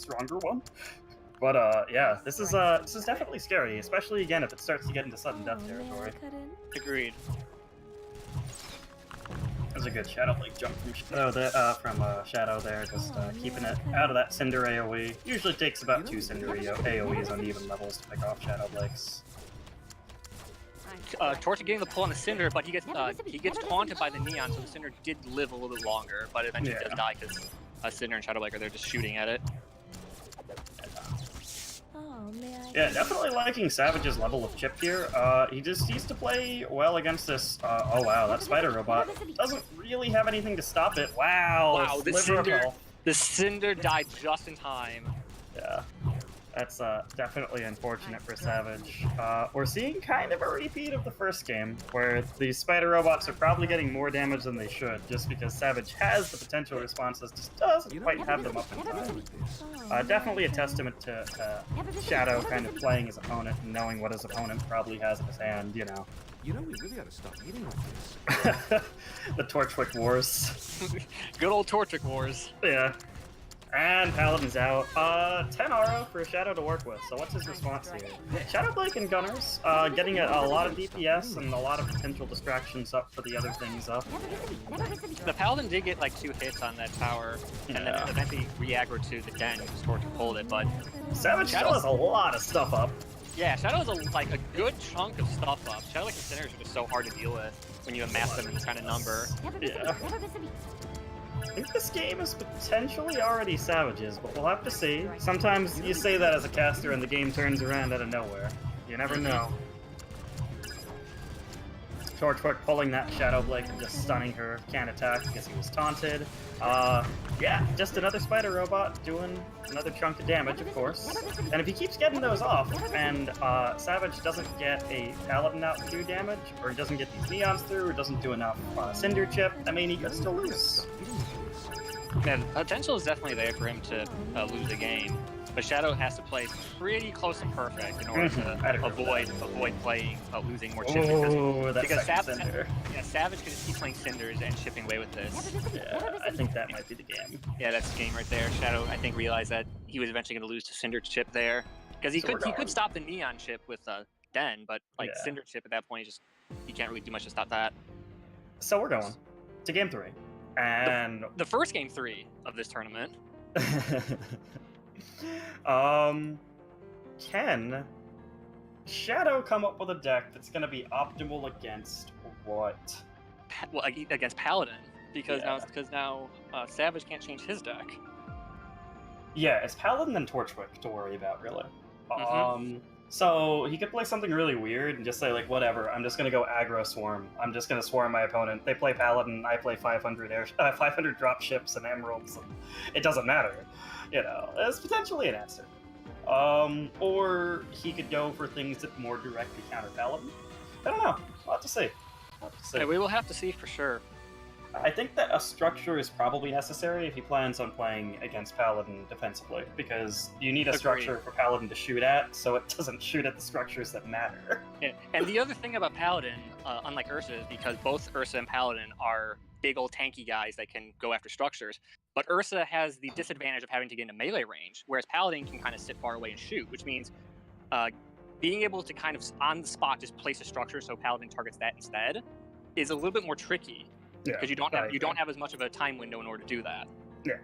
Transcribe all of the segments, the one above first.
stronger one. But yeah, this is definitely scary, especially again if it starts to get into sudden death territory. Agreed. That was a good Shadow Blade jump from Shadow there, just keeping it out of that Cinder AoE. Usually takes about 2 Cinder AoEs on even levels to pick off Shadow Blades. Torch getting the pull on the Cinder, but he gets taunted by the Neon, so the Cinder did live a little bit longer, but eventually does die because Cinder and Shadow Blade are there just shooting at it. Yeah, definitely liking Savage's level of chip here. He just needs to play well against this. Oh wow, that spider robot doesn't really have anything to stop it. Wow, the Cinder died just in time. Yeah, that's definitely unfortunate for Savage. We're seeing kind of a repeat of the first game, where these spider robots are probably getting more damage than they should, just because Savage has the potential responses, just doesn't quite have them up in time. Definitely a testament to Shadow kind of playing his opponent and knowing what his opponent probably has in his hand, you know. You know, we really ought to stop eating like this. The Torchwick Wars. Good old Torchwick Wars. Yeah. And Paladin's out. 10 aura for Shadow to work with, so what's his response here? Shadow Blade and Gunners, getting a lot of DPS and a lot of potential distractions up for the other things up. The Paladin did get like 2 hits on that tower, and then eventually re-aggro to the den, because Torch pulled it, but... Savage still has a lot of stuff up. Yeah, Shadow has like a good chunk of stuff up. Shadow like the Cinners are just so hard to deal with when you amass them in this kind of number. Yeah. I think this game is potentially already Savage's, but we'll have to see. Sometimes you say that as a caster and the game turns around out of nowhere. You never know. Torchwick pulling that Shadow Blade and just stunning her. Can't attack because he was taunted. Yeah, just another spider robot doing another chunk of damage, of course. And if he keeps getting those off, and Savage doesn't get a Paladin out to do damage, or he doesn't get these Neons through, or doesn't do enough Cinder Chip, I mean, he could still lose. Yeah, the potential is definitely there for him to lose the game, but Shadow has to play pretty close to perfect in order to avoid playing losing more chips. Because Savage can just keep playing Cinders and chipping away with this. Yeah, I think that might be the game. Yeah, that's the game right there. Shadow, I think, realized that he was eventually going to lose to Cinder Chip there, because he could stop the Neon Chip with Den, but like Cinder Chip at that point, he can't really do much to stop that. So we're going to game 3. And the first game 3 of this tournament. Can Shadow come up with a deck that's going to be optimal against what? Well, against Paladin, because now Savage can't change his deck. Yeah, it's Paladin and Torchwick to worry about, really. So he could play something really weird and just say, like, whatever, I'm just going to go aggro swarm. I'm just going to swarm my opponent. They play Paladin, I play 500 drop ships and emeralds. And it doesn't matter. You know, it's potentially an answer. Or he could go for things that more directly counter Paladin. I don't know. We'll have to see. Yeah, we will have to see for sure. I think that a structure is probably necessary if he plans on playing against Paladin defensively, because you need a structure for Paladin to shoot at, so it doesn't shoot at the structures that matter. Yeah. And the other thing about Paladin, unlike Ursa, is because both Ursa and Paladin are big old tanky guys that can go after structures, but Ursa has the disadvantage of having to get into melee range, whereas Paladin can kind of sit far away and shoot, which means being able to kind of on the spot just place a structure so Paladin targets that instead is a little bit more tricky. Because you don't have as much of a time window in order to do that. Yeah,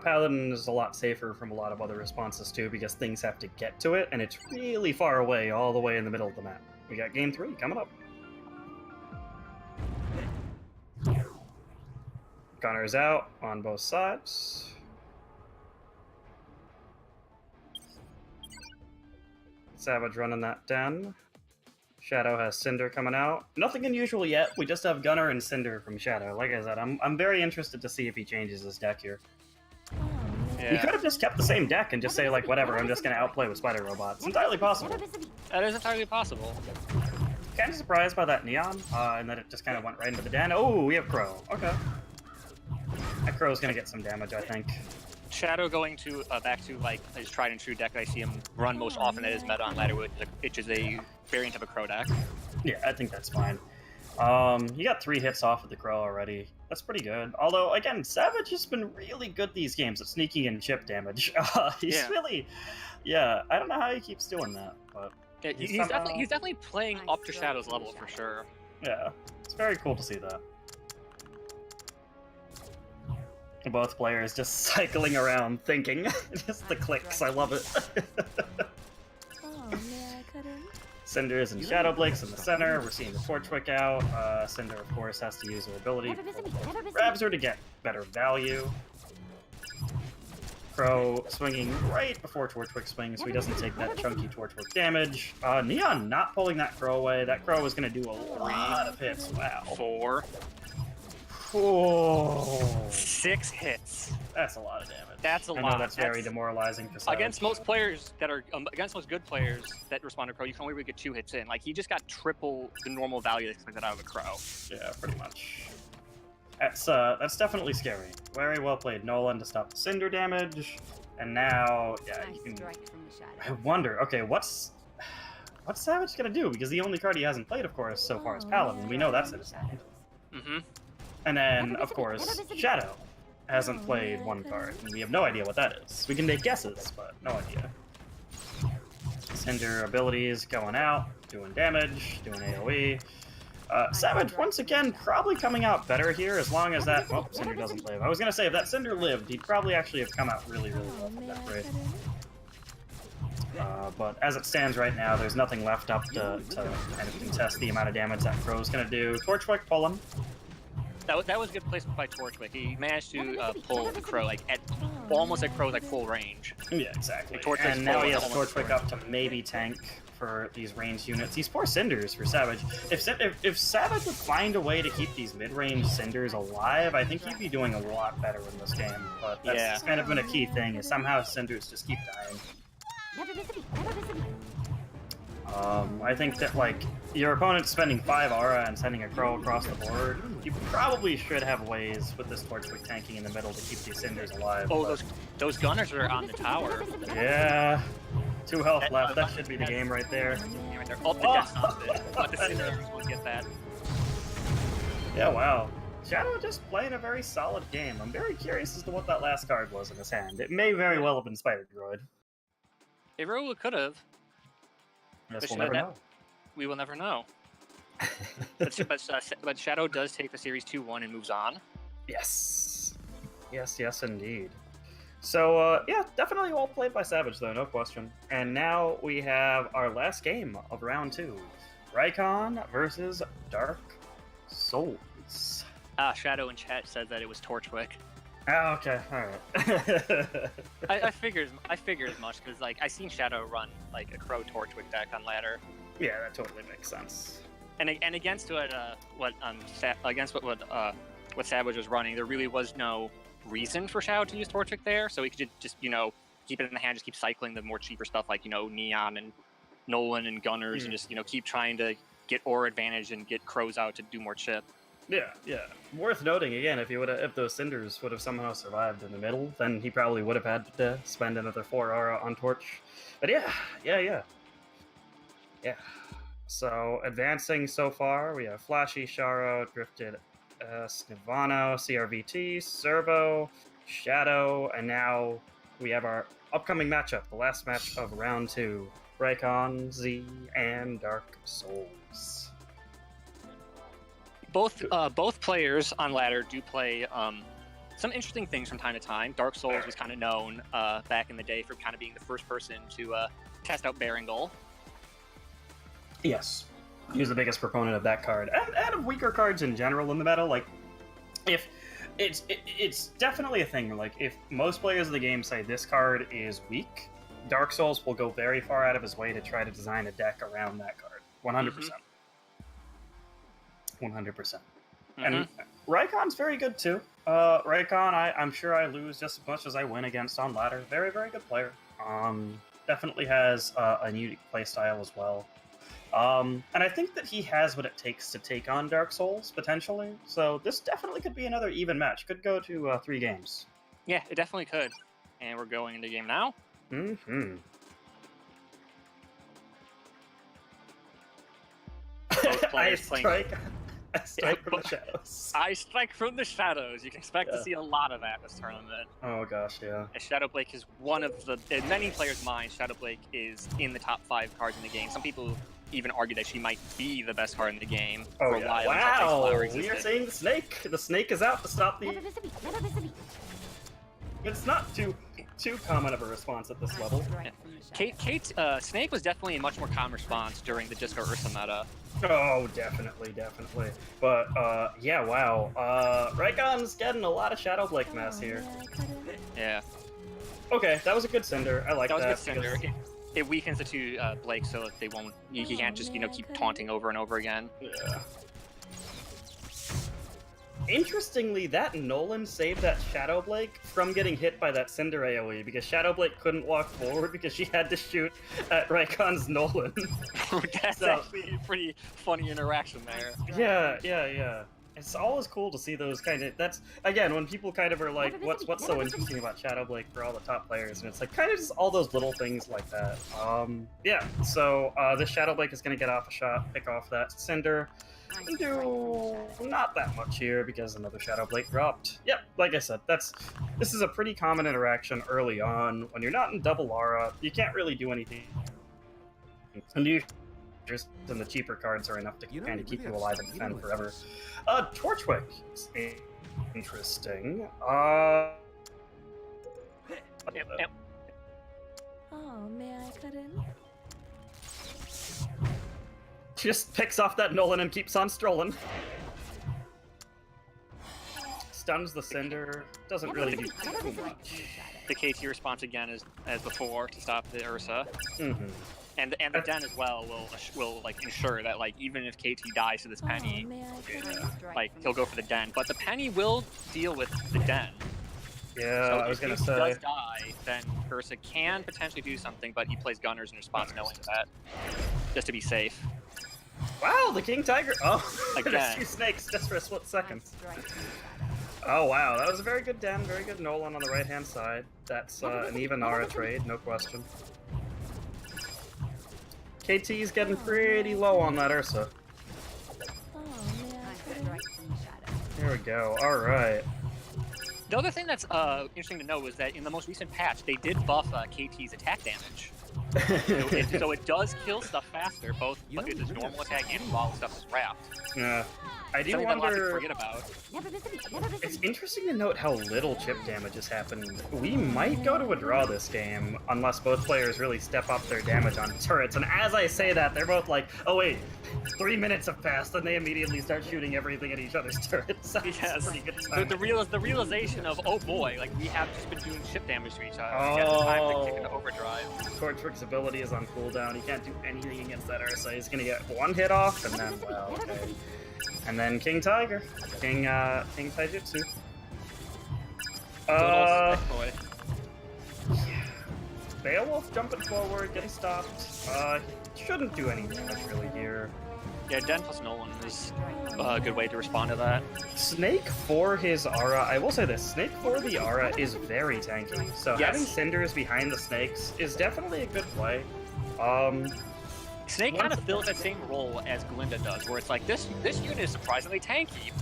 Paladin is a lot safer from a lot of other responses too, because things have to get to it, and it's really far away, all the way in the middle of the map. We got game 3 coming up. Gunner's out on both sides. Savage running that den. Shadow has Cinder coming out. Nothing unusual yet. We just have Gunner and Cinder from Shadow. Like I said, I'm very interested to see if he changes his deck here. Yeah. He could have just kept the same deck and just say, like, whatever, I'm just going to outplay with spider robots. It's entirely possible. That is entirely possible. Kind of surprised by that Neon, and that it just kind of went right into the den. Oh, we have Crow. Okay. That Crow's going to get some damage, I think. Shadow going to back to like his tried and true deck I see him run most often at his meta on Ladderwood, which is a variant of a Crow deck. Yeah, I think that's fine. He got 3 hits off of the Crow already. That's pretty good. Although, again, Savage has been really good these games at sneaking in chip damage. He's really... Yeah, I don't know how he keeps doing that, but... Yeah, he's definitely playing up to Shadow's level for sure. Yeah, it's very cool to see that. Both players just cycling around thinking. Just the clicks, I love it. Cinders and Shadow Blakes in the center. We're seeing the Torchwick out. Cinder, of course, has to use her ability. Grabs her to get better value. Crow swinging right before Torchwick swings, so he doesn't take that chunky Torchwick damage. Neon not pulling that Crow away. That Crow is going to do a lot of hits. Wow. 4. Oh. 6 hits. That's a lot of damage. That's a lot. I know that's very demoralizing for Savage. Against most players that are against most good players that respond to Crow, you can only really get 2 hits in. Like he just got triple the normal value that's expected out of a Crow. Yeah, pretty much. That's definitely scary. Very well played, Nolan, to stop the Cinder damage. And now, yeah, you can. I wonder. Okay, what's Savage gonna do? Because the only card he hasn't played, of course, so far is Paladin. We know that's in his hand. Mm-hmm. And then, of course, Shadow hasn't played one card, and we have no idea what that is. We can make guesses, but no idea. Cinder abilities going out, doing damage, doing AoE. Savage, once again, probably coming out better here, as long as that... Oh, Cinder doesn't live. I was going to say, if that Cinder lived, he'd probably actually have come out really, really well from that raid. But as it stands right now, there's nothing left up to kind of contest the amount of damage that Crow's going to do. Torchwick, pull him. That was a good placement by Torchwick. He managed to pull the Crow almost at Crow's full range. Yeah, exactly. And now he has Torchwick up to maybe tank for these ranged units. These poor Cinders for Savage. If Savage would find a way to keep these mid-range Cinders alive, I think he'd be doing a lot better in this game. But that's kind of been a key thing, is somehow Cinders just keep dying. I think that, like, your opponent's spending 5 aura and sending a Crow across the board. You probably should have ways with this Torchwick tanking in the middle to keep these Cinders alive. Oh, those Gunners are on the tower. Yeah. 2 health left. That should be the game right there. Oh, the death on it. But the Cinders will get that. Yeah, wow. Shadow just playing a very solid game. I'm very curious as to what that last card was in his hand. It may very well have been Spider Droid. It really could have. Yes, we'll never know. We will never know. but Shadow does take the series 2-1 and moves on. Yes. Yes, indeed. So, yeah, definitely well played by Savage, though, no question. And now we have our last game of round 2. Rykon versus Dark Souls. Shadow in chat said that it was Torchwick. Oh, okay, alright. I figured as much, because, like, I seen Shadow run, like, a Crow Torchwick deck on ladder. Yeah, that totally makes sense. And against what Savage was running, there really was no reason for Shadow to use Torchwick there, so he could just keep it in the hand, just keep cycling the more cheaper stuff like Neon and Nolan and Gunners, and just keep trying to get aura advantage and get Crows out to do more chip. Yeah. Worth noting again, if those Cinders would have somehow survived in the middle, then he probably would have had to spend another 4 aura on Torch. But yeah. So advancing so far, we have Flashy, Sharo, Drifted, Snivano, CRVT, Servo, Shadow, and now we have our upcoming matchup, the last match of round 2, Rykon, Z, and Dark Souls. Both players on ladder do play some interesting things from time to time. Dark Souls was kind of known back in the day for kind of being the first person to test out Berengal. Yes, he was the biggest proponent of that card, and of weaker cards in general in the meta. Like, if it's definitely a thing. Like, if most players of the game say this card is weak, Dark Souls will go very far out of his way to try to design a deck around that card. 100%. 100%. And Rykon's very good too. Rykon, I'm sure I lose just as much as I win against on ladder. Very, very good player. Definitely has a unique playstyle as well. And I think that he has what it takes to take on Dark Souls, potentially. So this definitely could be another even match. Could go to 3 games. Yeah, it definitely could. And we're going into game now. Both players playing. I strike from the shadows. I strike from the shadows. You can expect to see a lot of that this tournament. Oh gosh, yeah. As Shadow Blake is one of the, in many players' minds, Shadow Blake is in the top 5 cards in the game. Some people even argue that she might be the best card in the game for a while. Wow, we are seeing the snake. The snake is out to stop the... It's not too common of a response at this level. Yeah. Snake was definitely a much more calm response during the Disco Ursa meta. Oh, definitely. But, yeah, wow. Raikon's getting a lot of Shadow Blake mess here. Yeah. Okay, that was a good Cinder. I like that. That was a good Cinder. It weakens the two Blake so that they won't. You can't just keep taunting over and over again. Yeah. Interestingly, that Nolan saved that Shadow Blake from getting hit by that Cinder AoE because Shadow Blake couldn't walk forward because she had to shoot at Raikon's Nolan. That's actually a pretty funny interaction there. Yeah. It's always cool to see those kind of. That's again when people kind of are like, "What's so interesting about Shadow Blake for all the top players?" And it's like kind of just all those little things like that. Yeah. So this Shadow Blake is going to get off a shot, pick off that Cinder, and do not that much here because another Shadow Blake dropped. Yep. Like I said, this is a pretty common interaction early on when you're not in double aura. You can't really do anything. And the cheaper cards are enough to kind of keep you alive and defend forever. Torchwick is interesting. Oh, may I cut in? Just picks off that Nolan and keeps on strolling. Stuns the Cinder. Doesn't really do too much. The KT response again is as before to stop the Ursa. Mm-hmm. And the Den as well will like ensure that like even if KT dies to this Penny, like he'll go for the Den. But the Penny will deal with the Den. Yeah, so I was gonna say. If he does die, then Ursa can potentially do something, but he plays Gunners in response, knowing that, just to be safe. Wow, the King Tiger! Oh, Again. there's 2 snakes just for a split second. Oh wow, that was a very good Den, very good Nolan on the right-hand side. That's an even Aura trade, no question. KT's getting pretty low on that Ursa. Here we go, alright. The other thing that's interesting to know is that in the most recent patch, they did buff KT's attack damage. So it does kill stuff faster, both with its normal attack and while stuff is wrapped. Yeah. I do Something that a lot of wonder. people forget about. It's interesting to note how little chip damage has happened. We might go to a draw this game unless both players really step up their damage on turrets. And as I say that, they're both like, "Oh wait, 3 minutes have passed," and they immediately start shooting everything at each other's turrets. Yes. Pretty good The realization of, oh boy, like we have just been doing chip damage to each other. We have time to kick into overdrive. Torchwick's ability is on cooldown. He can't do anything against that Ursa. He's gonna get 1 hit off, and then well, okay. And then King Taijutsu. Beowulf jumping forward, getting stopped. Shouldn't do any damage really here. Yeah, Den plus Nolan is a good way to respond to that. Snake for his aura, I will say this, Snake for the aura is very tanky. So having Cinders behind the snakes is definitely a good play. Snake kind of fills that same role as Glinda does, where it's like, this unit is surprisingly tanky.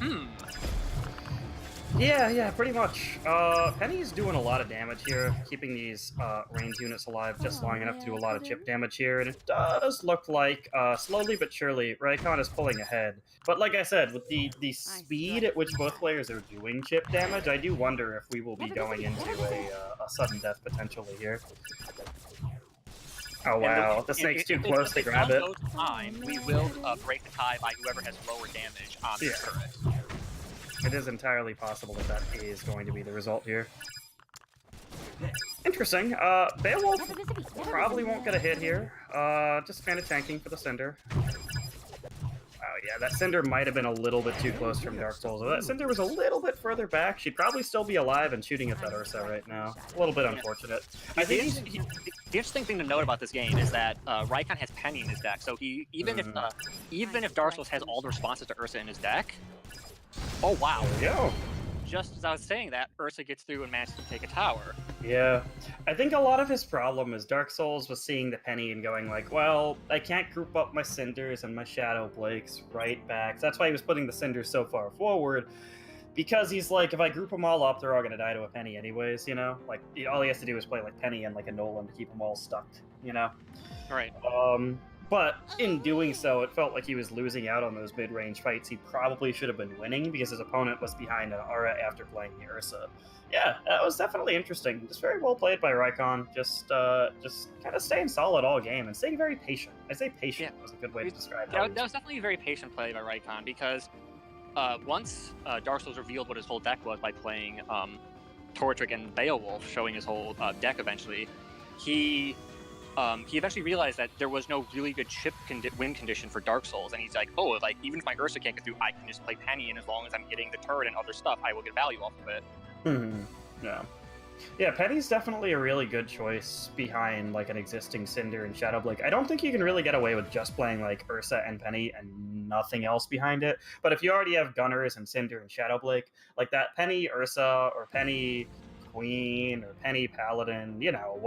Yeah, pretty much. Penny's doing a lot of damage here, keeping these range units alive just long enough to do a lot of chip damage here, and it does look like, slowly but surely, Raikon is pulling ahead. But like I said, with the speed at which both players are doing chip damage, I do wonder if we will be going into a sudden death potentially here. Oh wow, the snake's too close to grab it. Time, we will break the tie by whoever has lower damage on the turret. It is entirely possible that that is going to be the result here. Interesting. Beowulf probably won't get a hit here. Just kind of tanking for the Cinder. Oh yeah, that Cinder might have been a little bit too close from Dark Souls. If that Cinder was a little bit further back, she'd probably still be alive and shooting at that Ursa right now. A little bit unfortunate. I think the interesting thing to note about this game is that Raikon has Penny in his deck, so he even if Dark Souls has all the responses to Ursa in his deck. Oh wow. There we go. just as I was saying that, Ursa gets through and manages to take a tower. Yeah, I think a lot of his problem is Dark Souls was seeing the penny and going like, well, I can't group up my cinders and my shadow blakes right back. That's why he was putting the cinders so far forward, because he's like, if I group them all up, they're all gonna die to a penny anyways, you know? Like, all he has to do is play like penny and like a Nolan to keep them all stuck, you know? Right. But in doing so, it felt like he was losing out on those mid-range fights he probably should have been winning because his opponent was behind an Aura after playing the Ursa. Yeah, that was definitely interesting. Just very well played by Raikon. Just kind of staying solid all game and staying very patient. I say patient was a good way to describe that. That was definitely a very patient play by Raikon because once Dark Souls revealed what his whole deck was by playing Tortrick and Beowulf, showing his whole deck eventually, he eventually realized that there was no really good chip win condition for Dark Souls, and he's like, oh, like even if my Ursa can't get through, I can just play Penny, and as long as I'm hitting the turret and other stuff, I will get value off of it. Yeah, Penny's definitely a really good choice behind like an existing Cinder and Shadowblade. I don't think you can really get away with just playing like Ursa and Penny and nothing else behind it. But if you already have Gunners and Cinder and Shadowblade, like that Penny Ursa or Penny Queen or Penny Paladin, you know,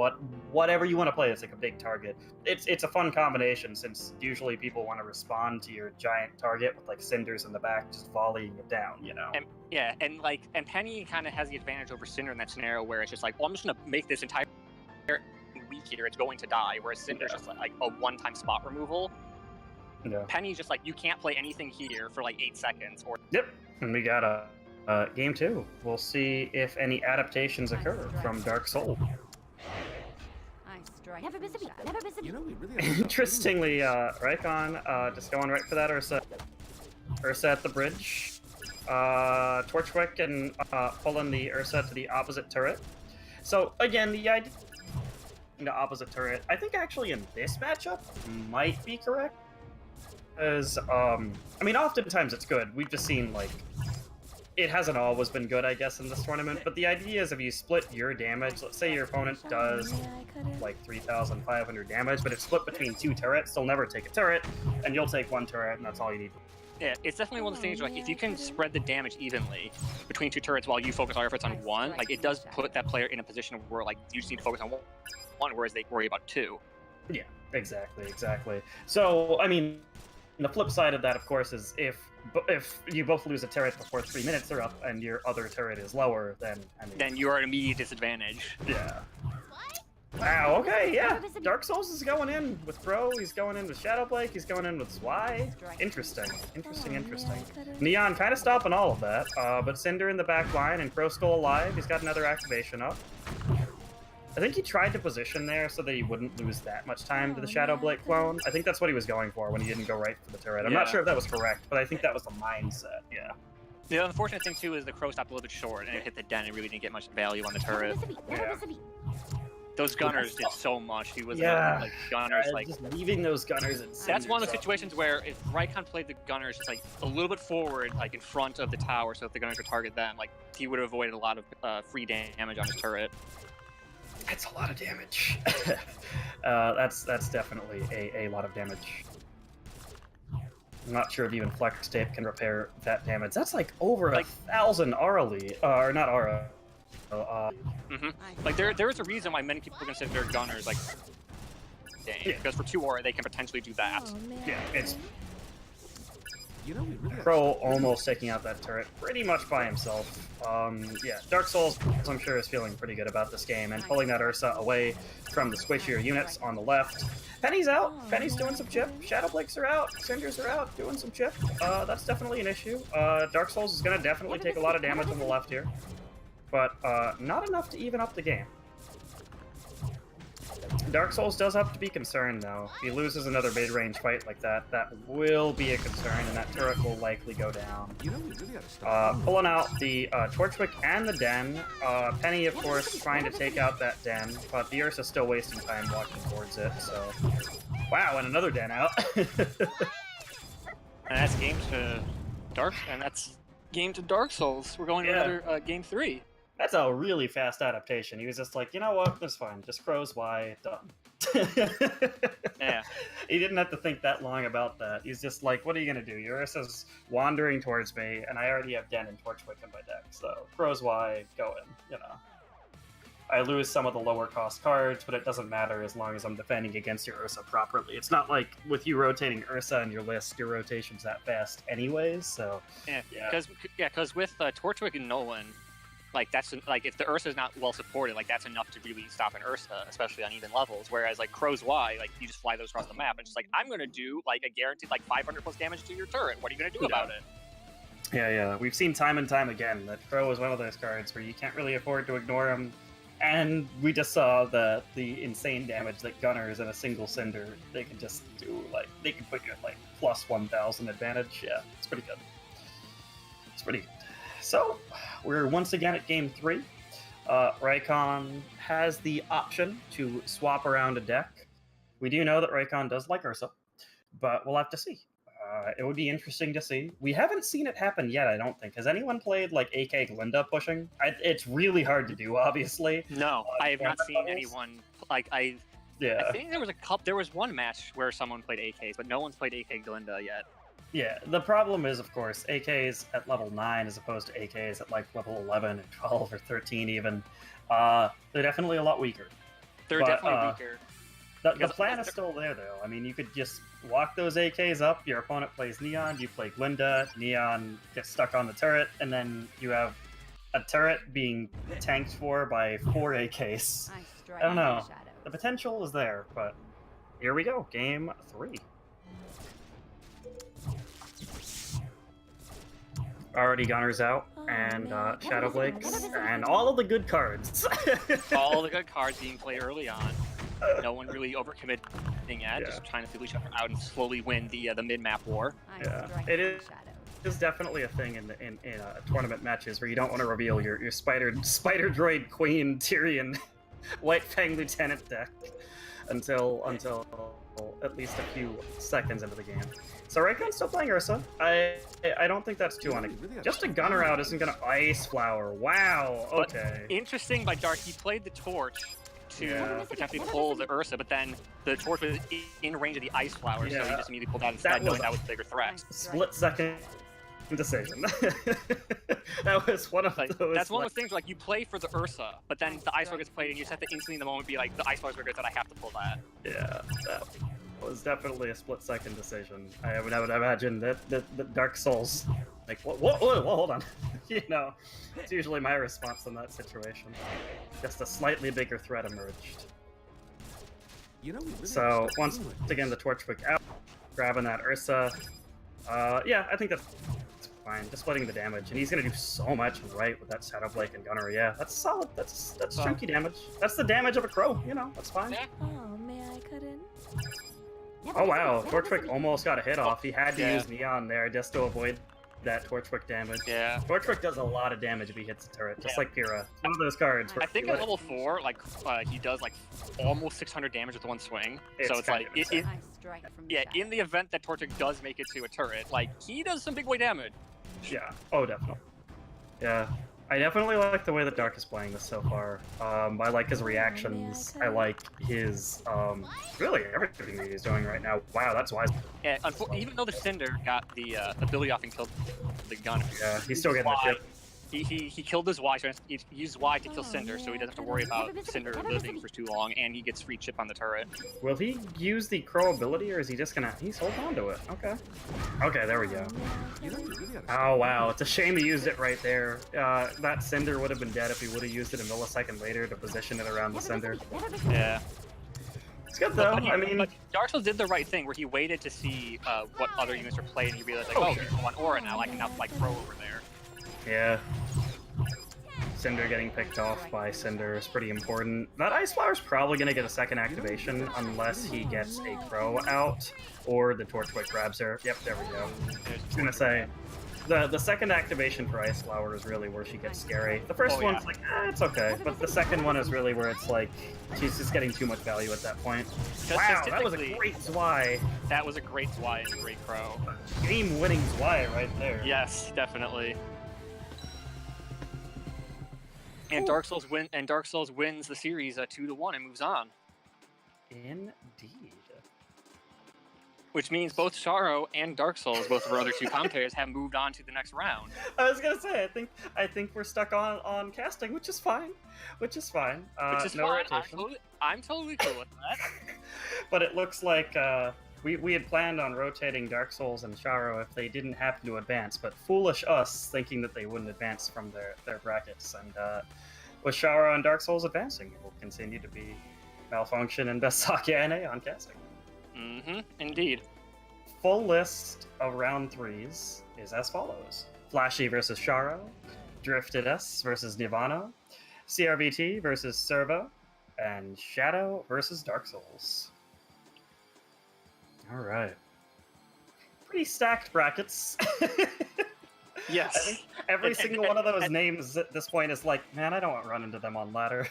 whatever you want to play, it's like a big target. It's a fun combination since usually people want to respond to your giant target with like cinders in the back just volleying it down, you know. And Penny kind of has the advantage over Cinder in that scenario where it's just like, well, I'm just gonna make this entire weak here, it's going to die, whereas Cinder's just like a one-time spot removal. Yeah. Penny's just like, you can't play anything here for like 8 seconds. Yep, and we got a game 2. We'll see if any adaptations occur from Dark Souls. You know, we really have to Interestingly, Raikon just going right for that Ursa at the bridge. Torchwick and pulling the Ursa to the opposite turret. So again, the idea the opposite turret, I think actually in this matchup might be correct. Because I mean, oftentimes it's good. We've just seen like it hasn't always been good, I guess, in this tournament, but the idea is if you split your damage, let's say your opponent does like 3,500 damage, but it's split between 2 turrets, they'll never take a turret, and you'll take 1 turret, and that's all you need. Yeah, it's definitely one of the things where, like, if you can spread the damage evenly between 2 turrets while you focus all your efforts on 1, like, it does put that player in a position where, like, you just need to focus on 1, whereas they worry about 2. Yeah, exactly. So, I mean, the flip side of that, of course, is if you both lose a turret before 3 minutes are up and your other turret is lower, then then you are at immediate disadvantage. Yeah. Wow, okay, yeah. Dark Souls is going in with Crow, he's going in with Shadowblade, he's going in with Zwei. Interesting. Neon kind of stopping all of that, but Cinder in the back line and Crow still alive. He's got another activation up. I think he tried to position there so that he wouldn't lose that much time to the Shadowblade clone. I think that's what he was going for when he didn't go right for the turret. I'm not sure if that was correct, but I think that was the mindset, yeah. The unfortunate thing, too, is the Crow stopped a little bit short, and it hit the den and really didn't get much value on the turret. Yeah. Those Gunners did so much. He was like Gunners, like just leaving those Gunners. That's one of the situations where if Raikon played the Gunners just like a little bit forward, like in front of the tower, so if the Gunners would target them, like he would have avoided a lot of free damage on his turret. That's a lot of damage. That's definitely a lot of damage. I'm not sure if even Flex Tape can repair that damage. That's like over 1,000 Aura or not Aura. Like there is a reason why many people consider Gunners like because for 2 Aura they can potentially do that. Yeah, it's You know, we really Crow almost taking out that turret pretty much by himself. Yeah, Dark Souls, I'm sure, is feeling pretty good about this game and pulling that Ursa away from the squishier units on the left. Penny's out. Penny's doing some chip. Shadowblakes are out. Cinders are out, doing some chip. That's definitely an issue. Dark Souls is going to definitely take a lot of damage on the left here, but not enough to even up the game. Dark Souls does have to be concerned, though. If he loses another mid-range fight like that, that will be a concern, and that turret will likely go down. You know, we really gotta stop. Pulling out the Torchwick and the Den. Penny, of course, trying to take out that Den, but the Ursa's still wasting time walking towards it, so... Wow, and another Den out. And that's game to Dark Souls. We're going to another game 3. That's a really fast adaptation. He was just like, you know what, that's fine. Just Crow's Y, done. Yeah. He didn't have to think that long about that. He's just like, what are you gonna do? Urisa's wandering towards me, and I already have Den and Torchwick in my deck, so Crow's Y, go in, you know. I lose some of the lower cost cards, but it doesn't matter as long as I'm defending against your Ursa properly. It's not like with you rotating Ursa in your list, your rotation's that fast anyways, so... Yeah, because with Torchwick and Nolan, like that's like if the Ursa is not well supported, like that's enough to really stop an Ursa, especially on even levels. Whereas like Crow's Y, like you just fly those across the map and just like I'm gonna do like a guaranteed like 500 plus damage to your turret. What are you gonna do about it? Yeah. We've seen time and time again that Crow is one of those cards where you can't really afford to ignore him. And we just saw the insane damage that Gunners in a single Cinder, they can just do, like, they can put you at, like, plus 1,000 advantage. Yeah, it's pretty good. It's pretty good. So, we're once again at Game 3. Raycon has the option to swap around a deck. We do know that Raycon does like Ursa, but we'll have to see. It would be interesting to see. We haven't seen it happen yet, I don't think. Has anyone played, like, AK Glinda pushing? It's really hard to do, obviously. No, I have not seen anyone, like, I think there was one match where someone played AKs, but no one's played AK Glinda yet. Yeah, the problem is, of course, AKs at level 9 as opposed to AKs at, like, level 11 or 12 or 13 even. They're definitely a lot weaker. They're definitely weaker. The plan is still there, though. I mean, you could just walk those AKs up, your opponent plays Neon, you play Glinda, Neon gets stuck on the turret, and then you have a turret being tanked for by 4 AKs. I don't know. The potential is there, but here we go. Game 3. Already Gunners out, and Shadow Blakes, and all of the good cards. All the good cards being played early on. No one really overcommitting yet, just trying to figure each other out and slowly win the mid-map war. Yeah, it is definitely a thing in tournament matches where you don't want to reveal your spider droid queen Tyrion White Fang Lieutenant deck until at least a few seconds into the game. So Raycon's still playing Ursa. I don't think that's too unexpected. Just a Gunner out isn't gonna Ice Flower. Wow. Okay. But interesting by Dark. He played the Torch to potentially pull the Ursa, but then the Torch was in range of the Ice Flower, so he just immediately pulled out instead, knowing that was a bigger threat. Split second decision. That was one of those. That's one of those things where, like, you play for the Ursa, but then the Ice Flower gets played, and you just have to instantly in the moment be like, the Ice Flower's bigger, that I have to pull that. Yeah, that was definitely a split second decision. I would imagine that Dark Souls, like, whoa, hold on. You know, it's usually my response in that situation. Just a slightly bigger threat emerged. So once again, the Torchwick out, grabbing that Ursa. Yeah, I think that's fine. Just splitting the damage, and he's gonna do so much right with that Shadow Blake and Gunner. Yeah, that's solid. That's chunky damage. That's the damage of a Crow. You know, that's fine. Oh, may I cut in? Oh wow, Torchwick almost got a hit off. He had to use Neon there just to avoid that Torchwick damage. Yeah. Torchwick does a lot of damage if he hits a turret, just like Pyrrha. One of those cards. I think at level 4, like, he does like almost 600 damage with one swing. So it's like, in the event that Torchwick does make it to a turret, like, he does some big boy damage. Yeah. Oh, definitely. Yeah. I definitely like the way that Dark is playing this so far. I like his reactions. I like his, really everything that he's doing right now. Wow, that's wise. Yeah, even though the Cinder got the ability off and killed the Gunner. Yeah, he's still getting the chip. He killed his Y, so he used Y to kill Cinder, so he doesn't have to worry about Cinder living for too long, and he gets free chip on the turret. Will he use the Crow ability, or is he just gonna... He's holding on to it. Okay. Okay, there we go. Oh, wow. It's a shame he used it right there. That Cinder would have been dead if he would have used it a millisecond later to position it around the Cinder. Yeah. It's good, though. I mean... But Dark Souls did the right thing, where he waited to see what other units were played, and he realized, like, oh, he's on Aura now, I can now, like, throw over there. Yeah. Cinder getting picked off by Cinder is pretty important. That Ice Flower's probably going to get a second activation unless he gets a Crow out or the Torchwick grabs her. Yep, there we go. I was going to say, the second activation for Ice Flower is really where she gets scary. The first one's like, it's okay. But the second one is really where it's like, she's just getting too much value at that point. Wow, that was a great Zwei. That was a great Zwei and a great Crow. Game-winning Zwei right there. Yes, definitely. And Dark Souls wins the series 2-1 and moves on. Indeed. Which means both Sharo and Dark Souls, both of our other two commentators, have moved on to the next round. I was gonna say, I think we're stuck on casting, which is fine. Which is no fine. rotation. I'm totally cool with that. But it looks like we had planned on rotating Dark Souls and Sharo if they didn't happen to advance, but foolish us thinking that they wouldn't advance from their brackets. And with Sharo and Dark Souls advancing, it will continue to be Malfunction and Best Sakya NA on casting. Mm-hmm, indeed. Full list of round 3s is as follows: Flashy versus Sharo, Drifted S versus Nirvana, CRVT versus Servo, and Shadow versus Dark Souls. All right. Pretty stacked brackets. Yes. I think every single one of those names at this point is like, man, I don't want to run into them on ladder.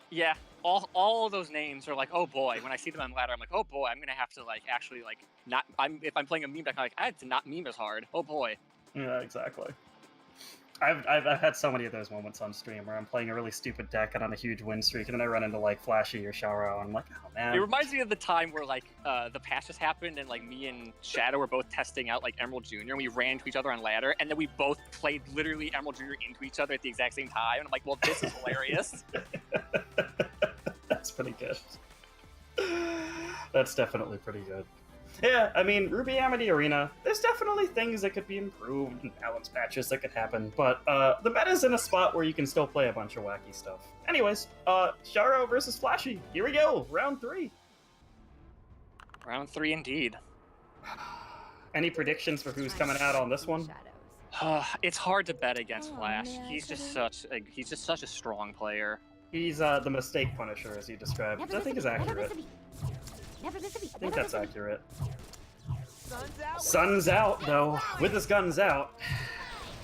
Yeah, all of those names are like, oh boy. When I see them on ladder, I'm like, oh boy, I'm gonna have to like actually like not. If I'm playing a meme deck, I'm like, I have to not meme as hard. Oh boy. Yeah, exactly. I've had so many of those moments on stream where I'm playing a really stupid deck and on a huge win streak, and then I run into like Flashy or Sharo, and I'm like, oh man. It reminds me of the time where like the patch just happened, and like me and Shadow were both testing out like Emerald Junior, and we ran to each other on ladder, and then we both played literally Emerald Junior into each other at the exact same time, and I'm like, well, this is hilarious. That's pretty good. That's definitely pretty good. Yeah, I mean, Ruby Amity Arena, there's definitely things that could be improved and balance patches that could happen, but the meta's in a spot where you can still play a bunch of wacky stuff. Anyways, Sharo versus Flashy. Here we go, round 3. Round 3 indeed. Any predictions for who's coming out on this one? It's hard to bet against Flash. He's just such a strong player. He's the mistake punisher, as you described, which I think is accurate. I think that's accurate. Sun's out, though, with his guns out.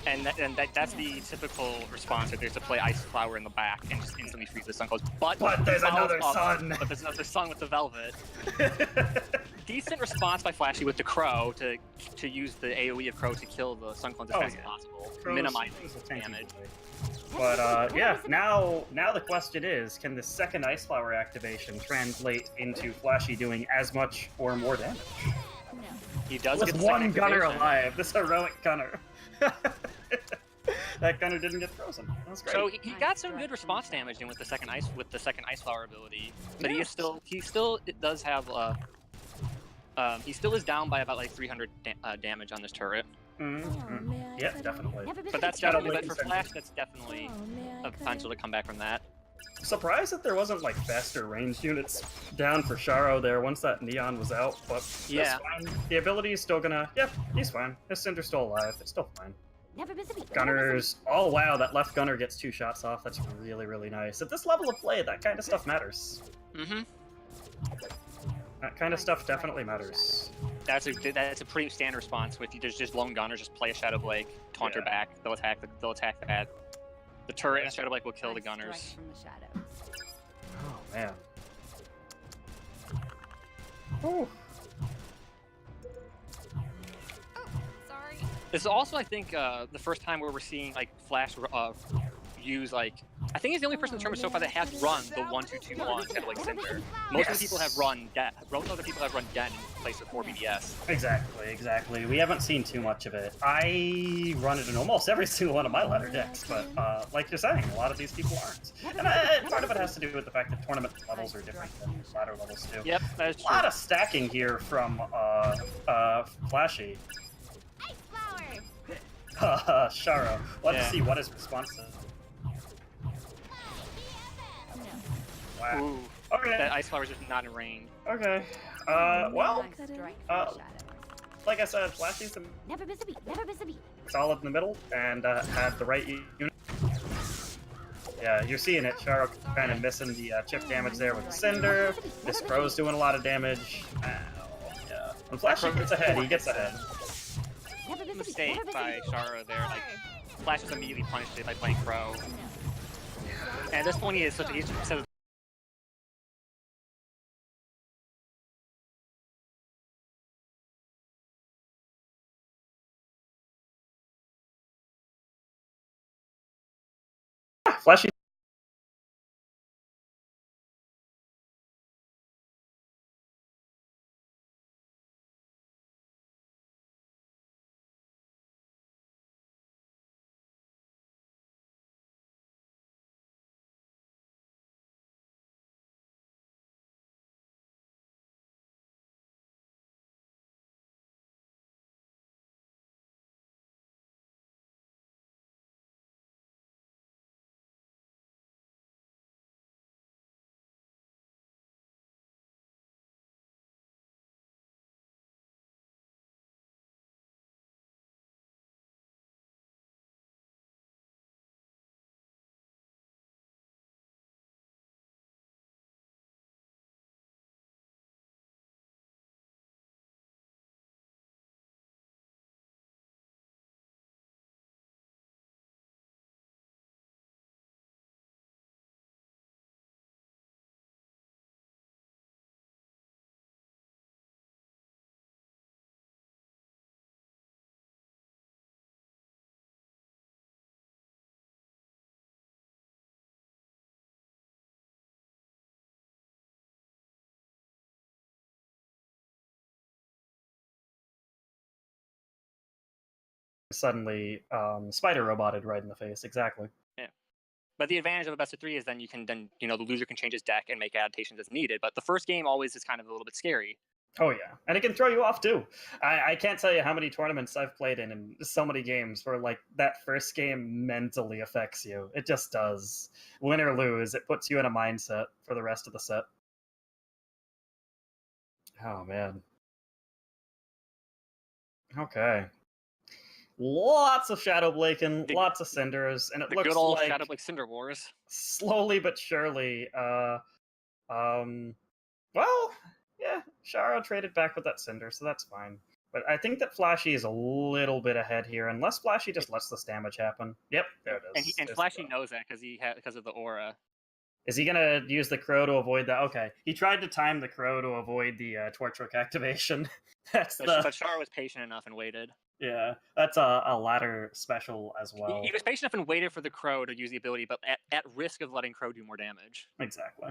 And that's the typical response if there's to play Ice Flower in the back and just instantly freeze the sun close. But there's another sun! But there's another sun with the Velvet. Decent response by Flashy with the Crow to use the AoE of Crow to kill the sun clones as fast as possible, minimizing damage. But yeah, now the question is, can the second Ice Flower activation translate into Flashy doing as much or more damage? He does with get the one gunner activation. alive, this heroic gunner. That gunner didn't get frozen. That's great. So he got some good response damage in with the second ice flower ability, but he still does have he still is down by about like 300 damage on this turret. Mm-hmm. Yeah, definitely. But that's definitely for Flash. That's definitely a potential to come back from that. Surprised that there wasn't like faster ranged units down for Sharo there once that Neon was out, but yeah, that's fine. The ability is still gonna, yeah, he's fine. His Cinder's still alive. It's still fine. Gunners, oh wow, that left gunner gets 2 shots off. That's really, really nice. At this level of play, that kind of stuff matters. Mm-hmm. That kind of stuff definitely matters. That's a pretty standard response with there's just lone gunners, just play a Shadow Blake, taunt her back, they'll attack that. The turret and Shadow Blake will kill the gunners. Oh man. Oh. Sorry. This is also, I think, the first time where we're seeing like Flash use like. I think he's the only person in the tournament so far that has run the 1-2-2-1 Shadow Blake Cinder. Most of the people have run Den. Most other people have run Den in place of 4 BDS. Exactly. We haven't seen too much of it. I run it in almost every single one of my ladder decks, but like you're saying, a lot of these people aren't. And part of it has to do with the fact that tournament levels are different than ladder levels too. Yep, that is true. A lot of stacking here from Flashy. Sharo. Let's see what his response is. Wow. Ooh. Okay. That Ice Flower is just not in range. Okay. Well, like I said, Flashy's solid in the middle and had the right unit. Yeah, you're seeing it. Sharo kind of missing the chip damage there with the Cinder. This Crow's doing a lot of damage. Ow. Yeah. When Flashy gets ahead, he gets ahead. Mistake by Sharo there. Like, Flash is immediately punished by playing Crow. And at this point, he is such a Flashy suddenly spider roboted right in the face. Exactly. Yeah. But the advantage of a best of 3 is then the loser can change his deck and make adaptations as needed. But the first game always is kind of a little bit scary. Oh yeah, and it can throw you off too. I can't tell you how many tournaments I've played in, and so many games where like that first game mentally affects you. It just does. Win or lose, it puts you in a mindset for the rest of the set. Oh man. Okay. Lots of Shadow Blaken, lots of Cinders, and it The looks good old like Shadow Blake Cinder Wars. slowly but surely, well, yeah, Sharo traded back with that Cinder, so that's fine. But I think that Flashy is a little bit ahead here, unless Flashy just lets this damage happen. Yep, there it is. And Flashy knows that because of the aura. Is he gonna use the Crow to avoid that? Okay, he tried to time the Crow to avoid the Torchwick activation. But Char was patient enough and waited. Yeah, that's a ladder special as well. He was patient enough and waited for the Crow to use the ability, but at risk of letting Crow do more damage. Exactly.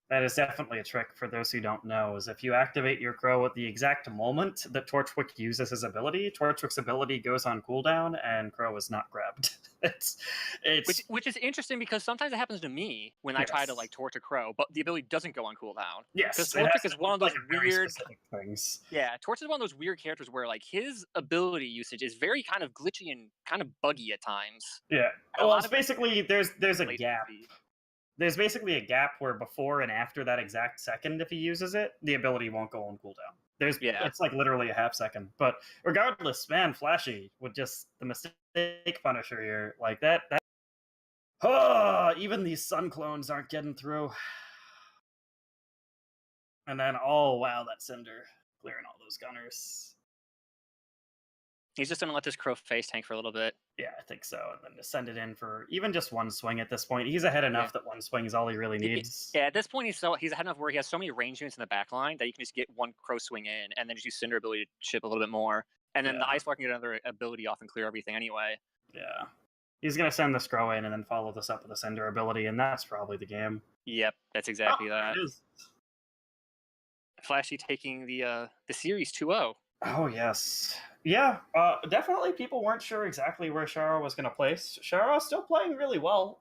That is definitely a trick for those who don't know, is if you activate your Crow at the exact moment that Torchwick uses his ability, Torchwick's ability goes on cooldown and Crow is not grabbed. Which is interesting because sometimes it happens to me when I try to like torch a Crow, but the ability doesn't go on cooldown. Yes, because Torchwick is one of those weird things. Yeah, Torch is one of those weird characters where like his ability usage is very kind of glitchy and kind of buggy at times. Yeah, well, it's basically there's a gap. There's basically a gap where before and after that exact second, if he uses it, the ability won't go on cooldown. It's like literally a half second. But regardless, man, Flashy with just the mistake punisher here, like that. Oh, even these Sun clones aren't getting through. And then, oh wow, that Cinder clearing all those gunners. He's just gonna let this Crow face tank for a little bit. Yeah, I think so. And then to send it in for even just one swing at this point. He's ahead enough that one swing is all he really needs. Yeah, at this point he's ahead enough where he has so many range units in the back line that you can just get one Crow swing in and then just use Cinder ability to chip a little bit more. And then the Ice Walk can get another ability off and clear everything anyway. Yeah. He's gonna send this Crow in and then follow this up with a Cinder ability, and that's probably the game. Yep, that's exactly that. It is. Flashy taking the series 2-0. Oh yes. Yeah, definitely people weren't sure exactly where Sharo was going to place. Sharo's still playing really well,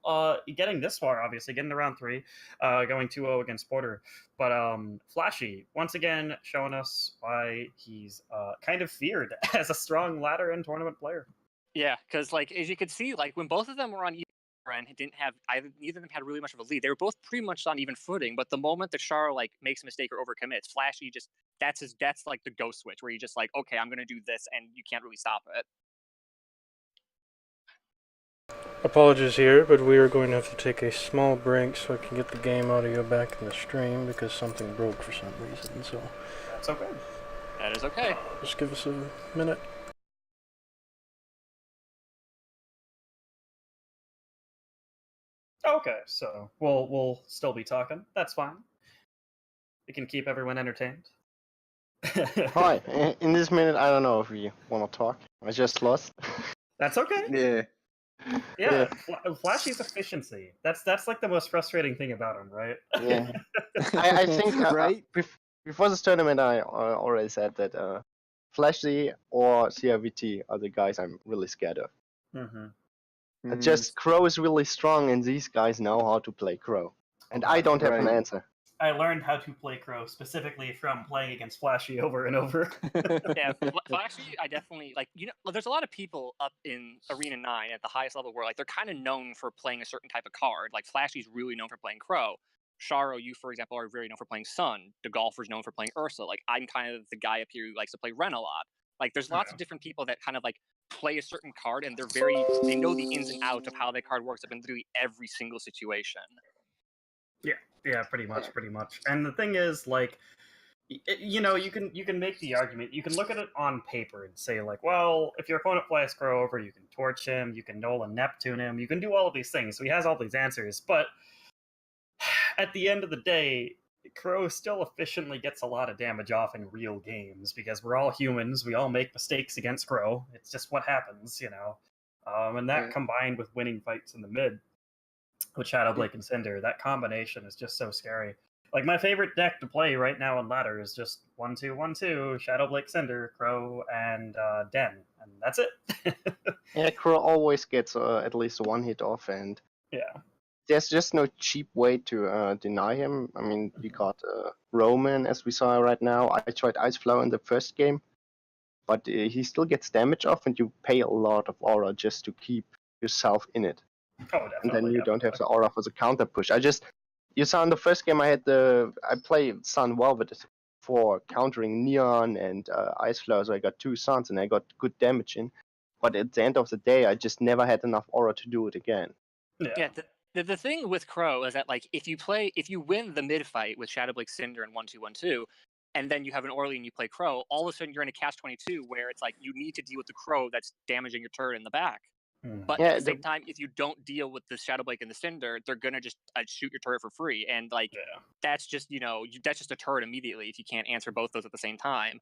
getting this far, obviously, getting to round 3, going 2-0 against Porter. But Flashy, once again, showing us why he's kind of feared as a strong ladder and tournament player. Yeah, because like as you could see, like when both of them were on and neither of them had really much of a lead. They were both pretty much on even footing, but the moment that Sharo like makes a mistake or overcommits, Flashy just that's like the go switch where you just like, okay, I'm gonna do this and you can't really stop it. Apologies here, but we are going to have to take a small break so I can get the game audio back in the stream because something broke for some reason, so that's okay. That is okay. Just give us a minute. Okay, so we'll still be talking. That's fine. We can keep everyone entertained. Hi. In this minute, I don't know if we want to talk. I just lost. That's okay. Yeah. Flashy's efficiency. That's like the most frustrating thing about him, right? Yeah. I think right before this tournament, I already said that Flashy or CRVT are the guys I'm really scared of. Mm-hmm. Just Crow is really strong, and these guys know how to play Crow, and I don't have an answer. I learned how to play Crow specifically from playing against Flashy over and over. Yeah, Flashy, I definitely like. There's a lot of people up in Arena 9 at the highest level where like they're kind of known for playing a certain type of card. Like Flashy's really known for playing Crow. Sharo, you for example, are very known for playing Sun. The golfer's known for playing Ursa. Like I'm kind of the guy up here who likes to play Ren a lot. Like there's lots of different people that kind of like play a certain card and they know the ins and outs of how that card works up in literally every single situation. Yeah, pretty much. And the thing is, like, you can make the argument. You can look at it on paper and say, like, well, if your opponent flies Crow over, you can torch him, you can Nolan Neptune him, you can do all of these things. So he has all these answers. But at the end of the day, Crow still efficiently gets a lot of damage off in real games because we're all humans. We all make mistakes against Crow. It's just what happens, and that combined with winning fights in the mid with Shadow Blake and Cinder, that combination is just so scary. Like my favorite deck to play right now on ladder is just 1-2-1-2 Shadow Blake Cinder, Crow, and Den, and that's it. Yeah, Crow always gets at least one hit off, and Yeah. there's just no cheap way to deny him. I mean, we got Roman, as we saw right now. I tried Ice Flower in the first game, but he still gets damage off, and you pay a lot of aura just to keep yourself in it. Oh, definitely. And then you don't have the aura for the counter push. You saw in the first game I played Sun Velvet for countering Neon and Ice Flower, so I got 2 Suns and I got good damage in. But at the end of the day, I just never had enough aura to do it again. Yeah. The thing with Crow is that like if you win the mid fight with Shadowblade Cinder and 1-2-1-2, and then you have an Orly and you play Crow, all of a sudden you're in a catch-22 where it's like you need to deal with the Crow that's damaging your turret in the back. But at the same time, if you don't deal with the Shadowblade and the Cinder, they're gonna just shoot your turret for free, and like that's just that's just a turret immediately if you can't answer both those at the same time.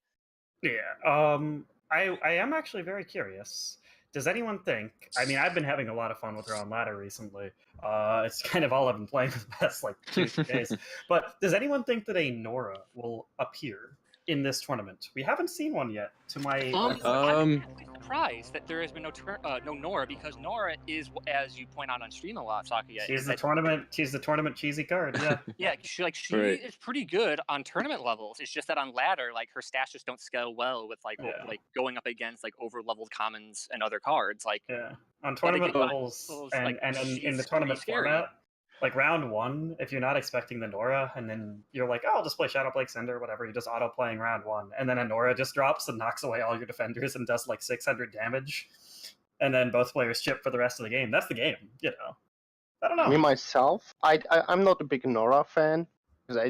Yeah. I am actually very curious. Does anyone think? I mean, I've been having a lot of fun with her on ladder recently. It's kind of all I've been playing for the past like 2 days. But does anyone think that a Nora will appear in this tournament? We haven't seen one yet. To my I'm surprised that there has been no Nora, because Nora is, as you point out on stream a lot, Sakuya. She's the tournament cheesy card. Yeah. Yeah, she is pretty good on tournament levels. It's just that on ladder, like her stats just don't scale well with like going up against like over leveled commons and other cards. Like on tournament levels and in the tournament format. Like round 1, if you're not expecting the Nora, and then you're like, oh, I'll just play Shadowblade Cinder, whatever, you're just auto-playing round 1, and then a Nora just drops and knocks away all your defenders and does like 600 damage, and then both players chip for the rest of the game. That's the game, I don't know. Me, myself, I'm not a big Nora fan, because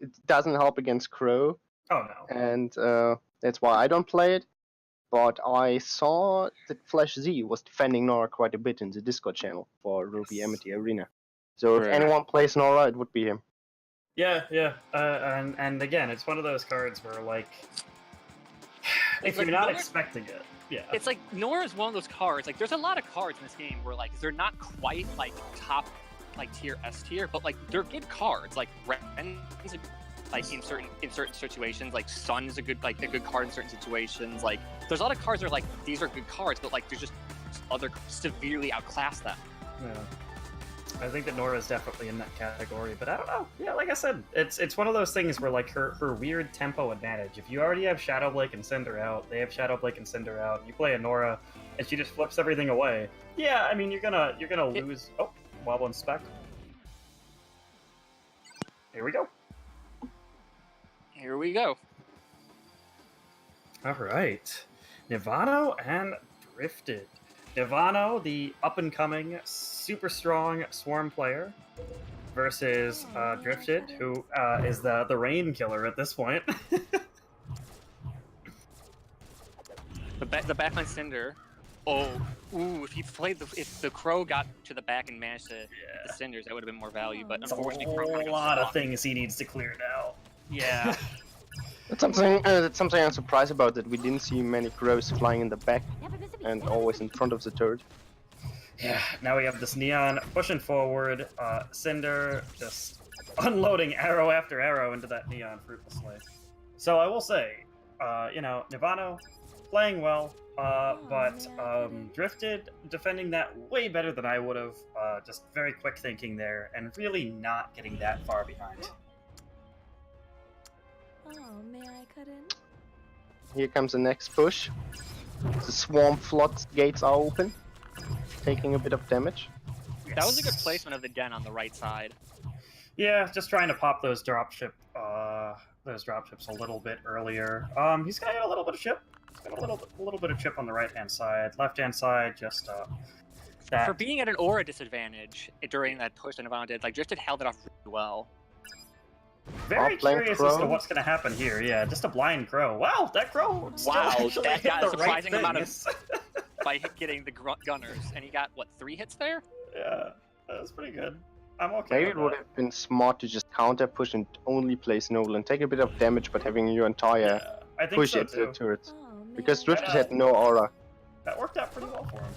it doesn't help against Crow. Oh, no. And that's why I don't play it. But I saw that Flash Z was defending Nora quite a bit in the Discord channel for Ruby Amity Arena. So if anyone plays Nora, it would be him. Yeah. And again, it's one of those cards where, like, if you're not expecting it, it's like Nora is one of those cards. Like, there's a lot of cards in this game where, like, they're not quite like top, like tier S tier, but like they're good cards. Like Ren, like in certain situations, like Sun is a good card in certain situations. Like, there's a lot of cards that are like these are good cards, but like there's just other severely outclass them. Yeah. I think that Nora is definitely in that category, but I don't know. Yeah, like I said, it's one of those things where like her weird tempo advantage. If you already have Shadowblade and Cinder out, they have Shadowblade and Cinder out. You play a Nora, and she just flips everything away. Yeah, I mean you're gonna lose. Oh, Wobble and Spec. Here we go. Here we go. All right, Nivano and Drifted. Nivano, the up-and-coming, super strong Swarm player, versus Drifted, who is the Rain Killer at this point. the backline Cinder. If the Crow got to the back and managed to hit the Cinders, that would have been more value. But unfortunately, a lot of things he needs to clear now. Yeah. That's something I'm surprised about, that we didn't see many Crows flying in the back and always in front of the turret. Yeah, now we have this Neon pushing forward, Cinder just unloading arrow after arrow into that Neon fruitlessly. So I will say, Nivano playing well, but Drifted defending that way better than I would have. Just very quick thinking there, and really not getting that far behind. Oh, may I cut in? Here comes the next push. The Swarm floodgates are open, taking a bit of damage. That was a good placement of the Den on the right side. Yeah, just trying to pop those dropships a little bit earlier. He's got a little bit of chip. He's got a little bit of chip on the right-hand side. Left-hand side, just that. For being at an aura disadvantage during that push that Nirvana did, like Drifted held it off really well. Very curious as to what's going to happen here. Yeah, just a blind Crow. Wow, that Crow that got a surprising right amount of by getting the gunners, and he got what, 3 hits there? Yeah, that was pretty good. I'm okay. Maybe it would have been smart to just counter push and only play Snowland, take a bit of damage, but having your entire push so into the turrets. Because Drifted had no aura. That worked out pretty well for him.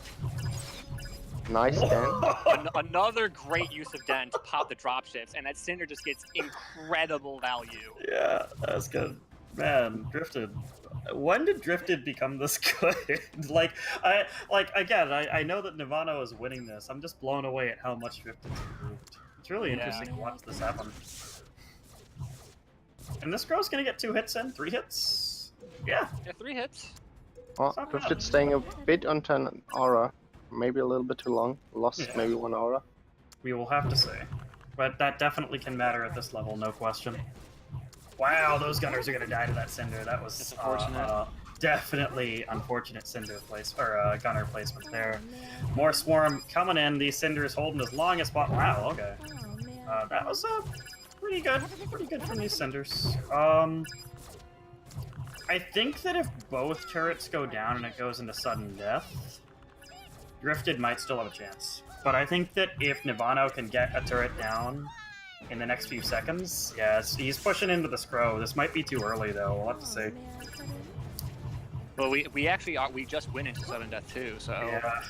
Nice Den. Another great use of Den to pop the dropships, and that Cinder just gets incredible value. Yeah, that's good. Man, Drifted When did Drifted become this good? I know that Nirvana is winning this. I'm just blown away at how much Drifted's improved. It's really interesting to watch this happen. And this girl's gonna get 2 hits in, 3 hits. Yeah. Yeah, 3 hits. Well, Drifted staying a bit on 10 aura. Maybe a little bit too long. Lost maybe 1 aura. We will have to see. But that definitely can matter at this level, no question. Wow, those gunners are gonna die to that Cinder. That was unfortunate. Definitely unfortunate Cinder place or gunner placement there. More Swarm coming in. These Cinders holding as long as possible. Wow, okay. That was pretty good from these Cinders. I think that if both turrets go down and it goes into sudden death, Drifted might still have a chance. But I think that if Nirvana can get a turret down in the next few seconds, yes, he's pushing into the Scrow. This might be too early though. We'll have to see. Well, we actually we just went into sudden death too, so Yeah.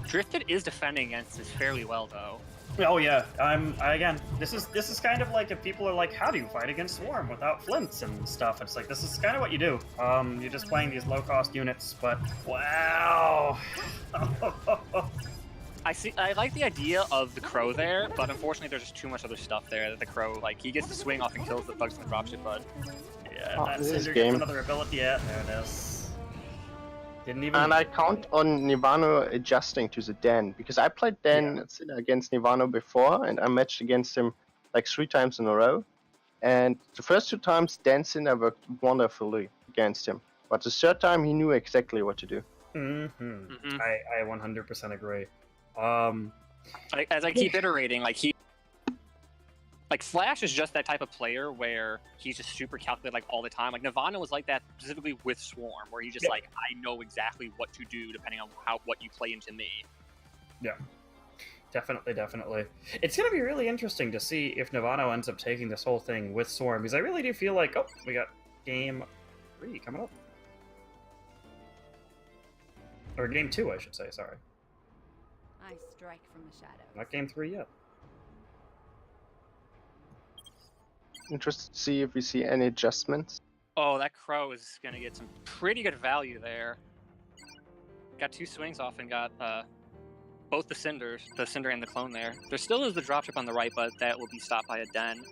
Drifted is defending against this fairly well though. Oh yeah. Again, this is kind of like if people are like, how do you fight against Swarm without flints and stuff? It's like this is kind of what you do. You're just playing these low cost units, but wow. I like the idea of the Crow there, but unfortunately there's just too much other stuff there that the Crow, like, he gets to swing off and kills the thugs in the dropship, but... Yeah, that Cinder gets another ability, yeah, there it is. Didn't even... And I count on Nirvana adjusting to the Den, because I played Den against Nirvana before, and I matched against him like 3 times in a row. And the first 2 times, Dan Cinder worked wonderfully against him. But the 3rd time, he knew exactly what to do. I 100% agree. As I keep iterating, like Flash is just that type of player where he's just super calculated like all the time. Like Nirvana was like that specifically with Swarm, where he's just like, I know exactly what to do depending on what you play into me. Yeah, definitely. It's gonna be really interesting to see if Nirvana ends up taking this whole thing with Swarm, because I really do feel like, oh, we got game 3 coming up, or game 2, I should say. Sorry. I strike from the shadows. Not game 3 yet. Interested to see if we see any adjustments. Oh, that Crow is gonna get some pretty good value there. Got 2 swings off and got both the Cinder and the Clone there. There still is the dropship on the right, but that will be stopped by a Den.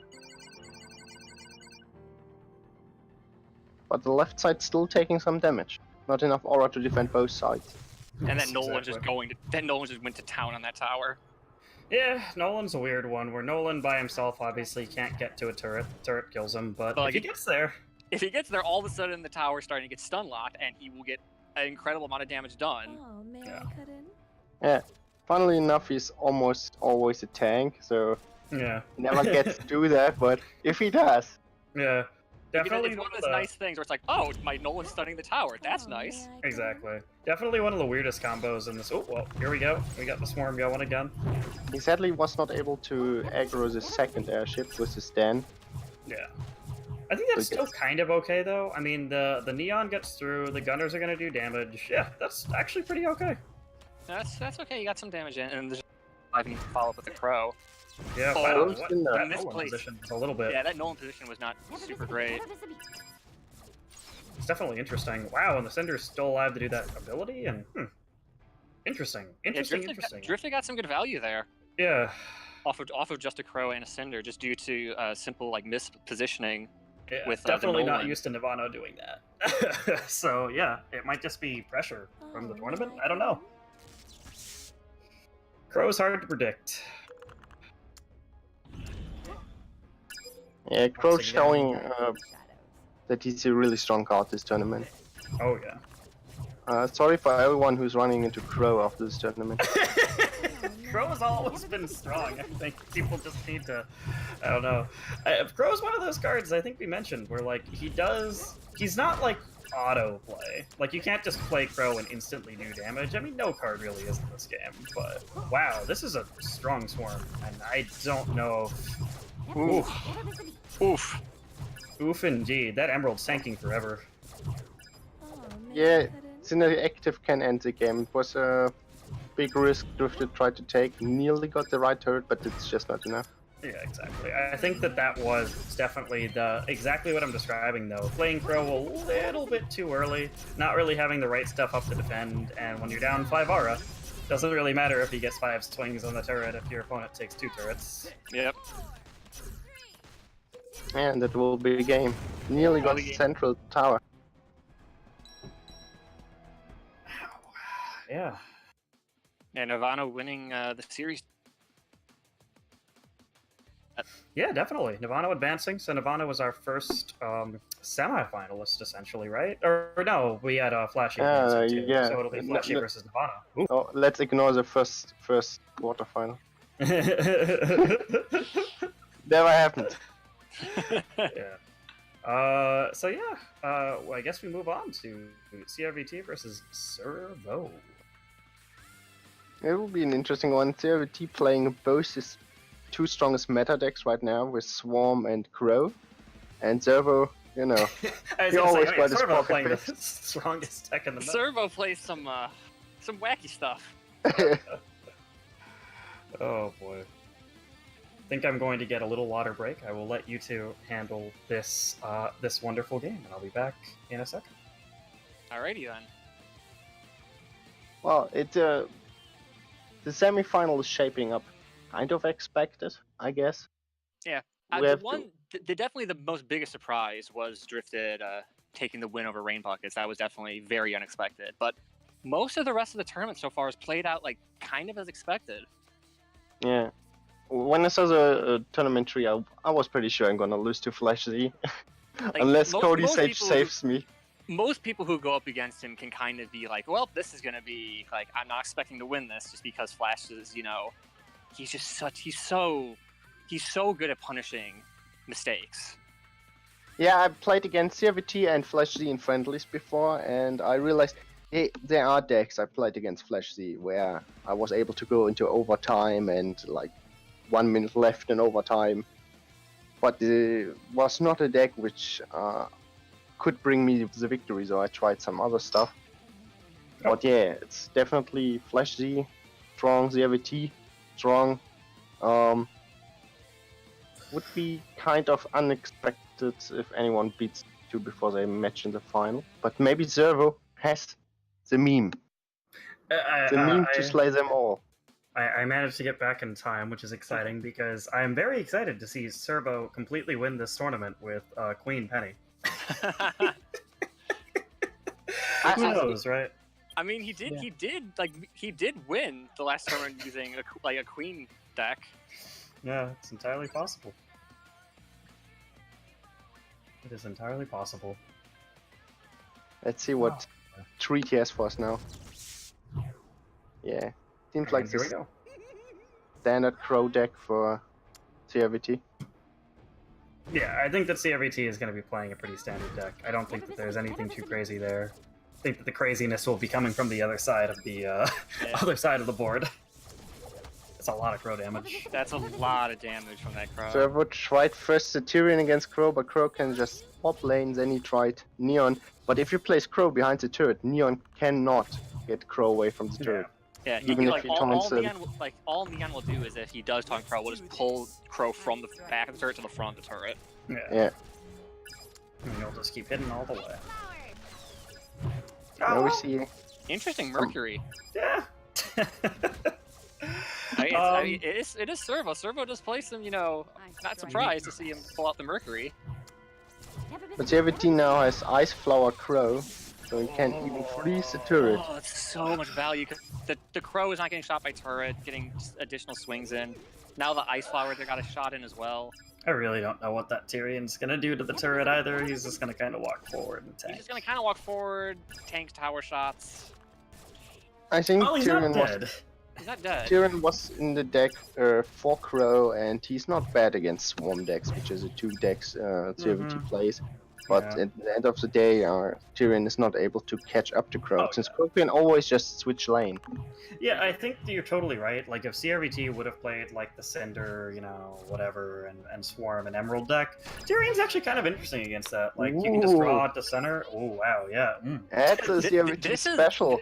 But the left side's still taking some damage. Not enough aura to defend both sides. And then Nolan just went to town on that tower. Yeah, Nolan's a weird one, where Nolan by himself obviously can't get to a turret. The turret kills him, but if he gets there... If he gets there, all of a sudden the tower's starting to get stun locked, and he will get an incredible amount of damage done. Oh, may I cut in? Yeah. Funnily enough, he's almost always a tank, so yeah, he never gets to do that, but if he does... Yeah. Definitely it's one of those nice things where it's like, oh, my Nolan's stunning the tower. That's nice. Exactly. Definitely one of the weirdest combos in this. Oh, well, here we go. We got the Swarm going again. He sadly was not able to aggro the 2nd airship with his Den. Yeah. I think that's still kind of okay, though. I mean, the Neon gets through, the Gunners are going to do damage. Yeah, that's actually pretty okay. That's okay. You got some damage in, and I can follow up with the Crow. Yeah, oh, that Nolan position is a little bit... Yeah, that Nolan position was not super great. It's definitely interesting. Wow, and the Cinder's still alive to do that ability, and interesting. Drifted got some good value there. Yeah. Off of just a Crow and a Cinder, just due to simple like mispositioning. Yeah, with definitely not used to Nirvana doing that. So yeah, it might just be pressure from the tournament. I don't know. Crow's hard to predict. Yeah, Crow's showing that he's a really strong card this tournament. Oh yeah. Sorry for everyone who's running into Crow after this tournament. Crow has always been strong. I think people just need to... I don't know. Crow's one of those cards I think we mentioned where, like, he's not, like, auto-play. Like, you can't just play Crow and instantly do damage. I mean, no card really is in this game. But, wow, this is a strong Swarm. And I don't know if... Oof. Oof indeed. That Emerald's tanking forever. Yeah, Cinder active can end the game. It was a big risk Drifted tried to take. Nearly got the right turret, but it's just not enough. Yeah, exactly. I think that was definitely exactly what I'm describing, though. Playing Crow a little bit too early, not really having the right stuff up to defend, and when you're down 5 aura, doesn't really matter if he gets 5 swings on the turret if your opponent takes 2 turrets. Yep. And that will be a game. Nearly got central tower. Yeah. Yeah, Nirvana winning the series. Yeah, definitely. Nirvana advancing. So Nirvana was our first semi-finalist, essentially, right? Or no, we had Flashy advancing too. Yeah. So it'll be Flashy versus Nirvana. Ooh. Oh, let's ignore the first quarterfinal. Never happened. Yeah. So yeah, well, I guess we move on to CRVT versus Servo. It will be an interesting one. CRVT playing both his 2 strongest meta decks right now with Swarm and Crow, and Servo, you know, he always got his Servo pocket playing the picks. strongest deck in the meta. Servo plays some wacky stuff. Oh boy. I think I'm going to get a little water break. I will let you two handle this this wonderful game, and I'll be back in a second. Alrighty then. Well, the semi-final is shaping up kind of expected, I guess. Yeah. We The have one, definitely the most biggest surprise was Drifted taking the win over Rain Buckets. That was definitely very unexpected. But most of the rest of the tournament so far has played out like kind of as expected. Yeah. When I saw the tournament tree, I was pretty sure I'm gonna lose to Flash Z. Like, Unless Cody most Sage people saves me. Most people who go up against him can kind of be like, well, this is gonna be like, I'm not expecting to win this just because Flash is, you know, he's so good at punishing mistakes. Yeah, I played against CRVT and Flash Z in friendlies before, and I realized there are decks I played against Flash Z where I was able to go into overtime and like 1 minute left in overtime, but it was not a deck which could bring me the victory, so I tried some other stuff. But yeah, it's definitely Flash Z, strong, CRVT, strong. Would be kind of unexpected if anyone beats 2 before they match in the final. But maybe Servo has the meme. To slay them all. I managed to get back in time, which is exciting because I am very excited to see Servo completely win this tournament with Queen Penny. Who knows, right? I mean, he did win the last tournament using a Queen deck. Yeah, it's entirely possible. It is entirely possible. Let's see what treat he has for us now. Yeah, seems like Here we this go. standard Crow deck for CRVT. Yeah, I think that CRVT is going to be playing a pretty standard deck. I don't think that there's anything too crazy there. I think that the craziness will be coming from the other side of the other side of the board. It's a lot of Crow damage. That's a lot of damage from that Crow. Servo tried first the Tyrion against Crow, but Crow can just swap lanes, then he tried Neon. But if you place Crow behind the turret, Neon cannot get Crow away from the turret. Yeah, Even if like, he all taunts him. Neon will do is if he does taunt Crow, we'll just pull Crow from the back of the turret to the front of the turret. Yeah. And you'll just keep hitting all the way. Now we see. Interesting Mercury. Yeah. I mean, it is Servo. Servo does play some, you know, not surprised to see him pull out the Mercury. But CRVT now has Ice Flower Crow, so he can't even freeze the turret. Oh, it's so much value. The Crow is not getting shot by turret, getting additional swings in. Now the Ice Flower, they got a shot in as well. I really don't know what that Tyrion's gonna do to the turret either. He's just gonna kind of walk forward and tank. He's just gonna kind of walk forward, tank tower shots. I think Oh, he's not dead. He's not dead. Tyrion was in the deck for Crow, and he's not bad against Swarm decks, which is a 2 decks CRVT plays. But at the end of the day, Tyrion is not able to catch up to Crow, since Crow can always just switch lane. Yeah, I think you're totally right. Like, if CRVT would have played, like, the Cinder, you know, whatever, and Swarm and Emerald deck, Tyrion's actually kind of interesting against that. Like, you can just draw at the center. Oh, wow, yeah. That's a CRVT special.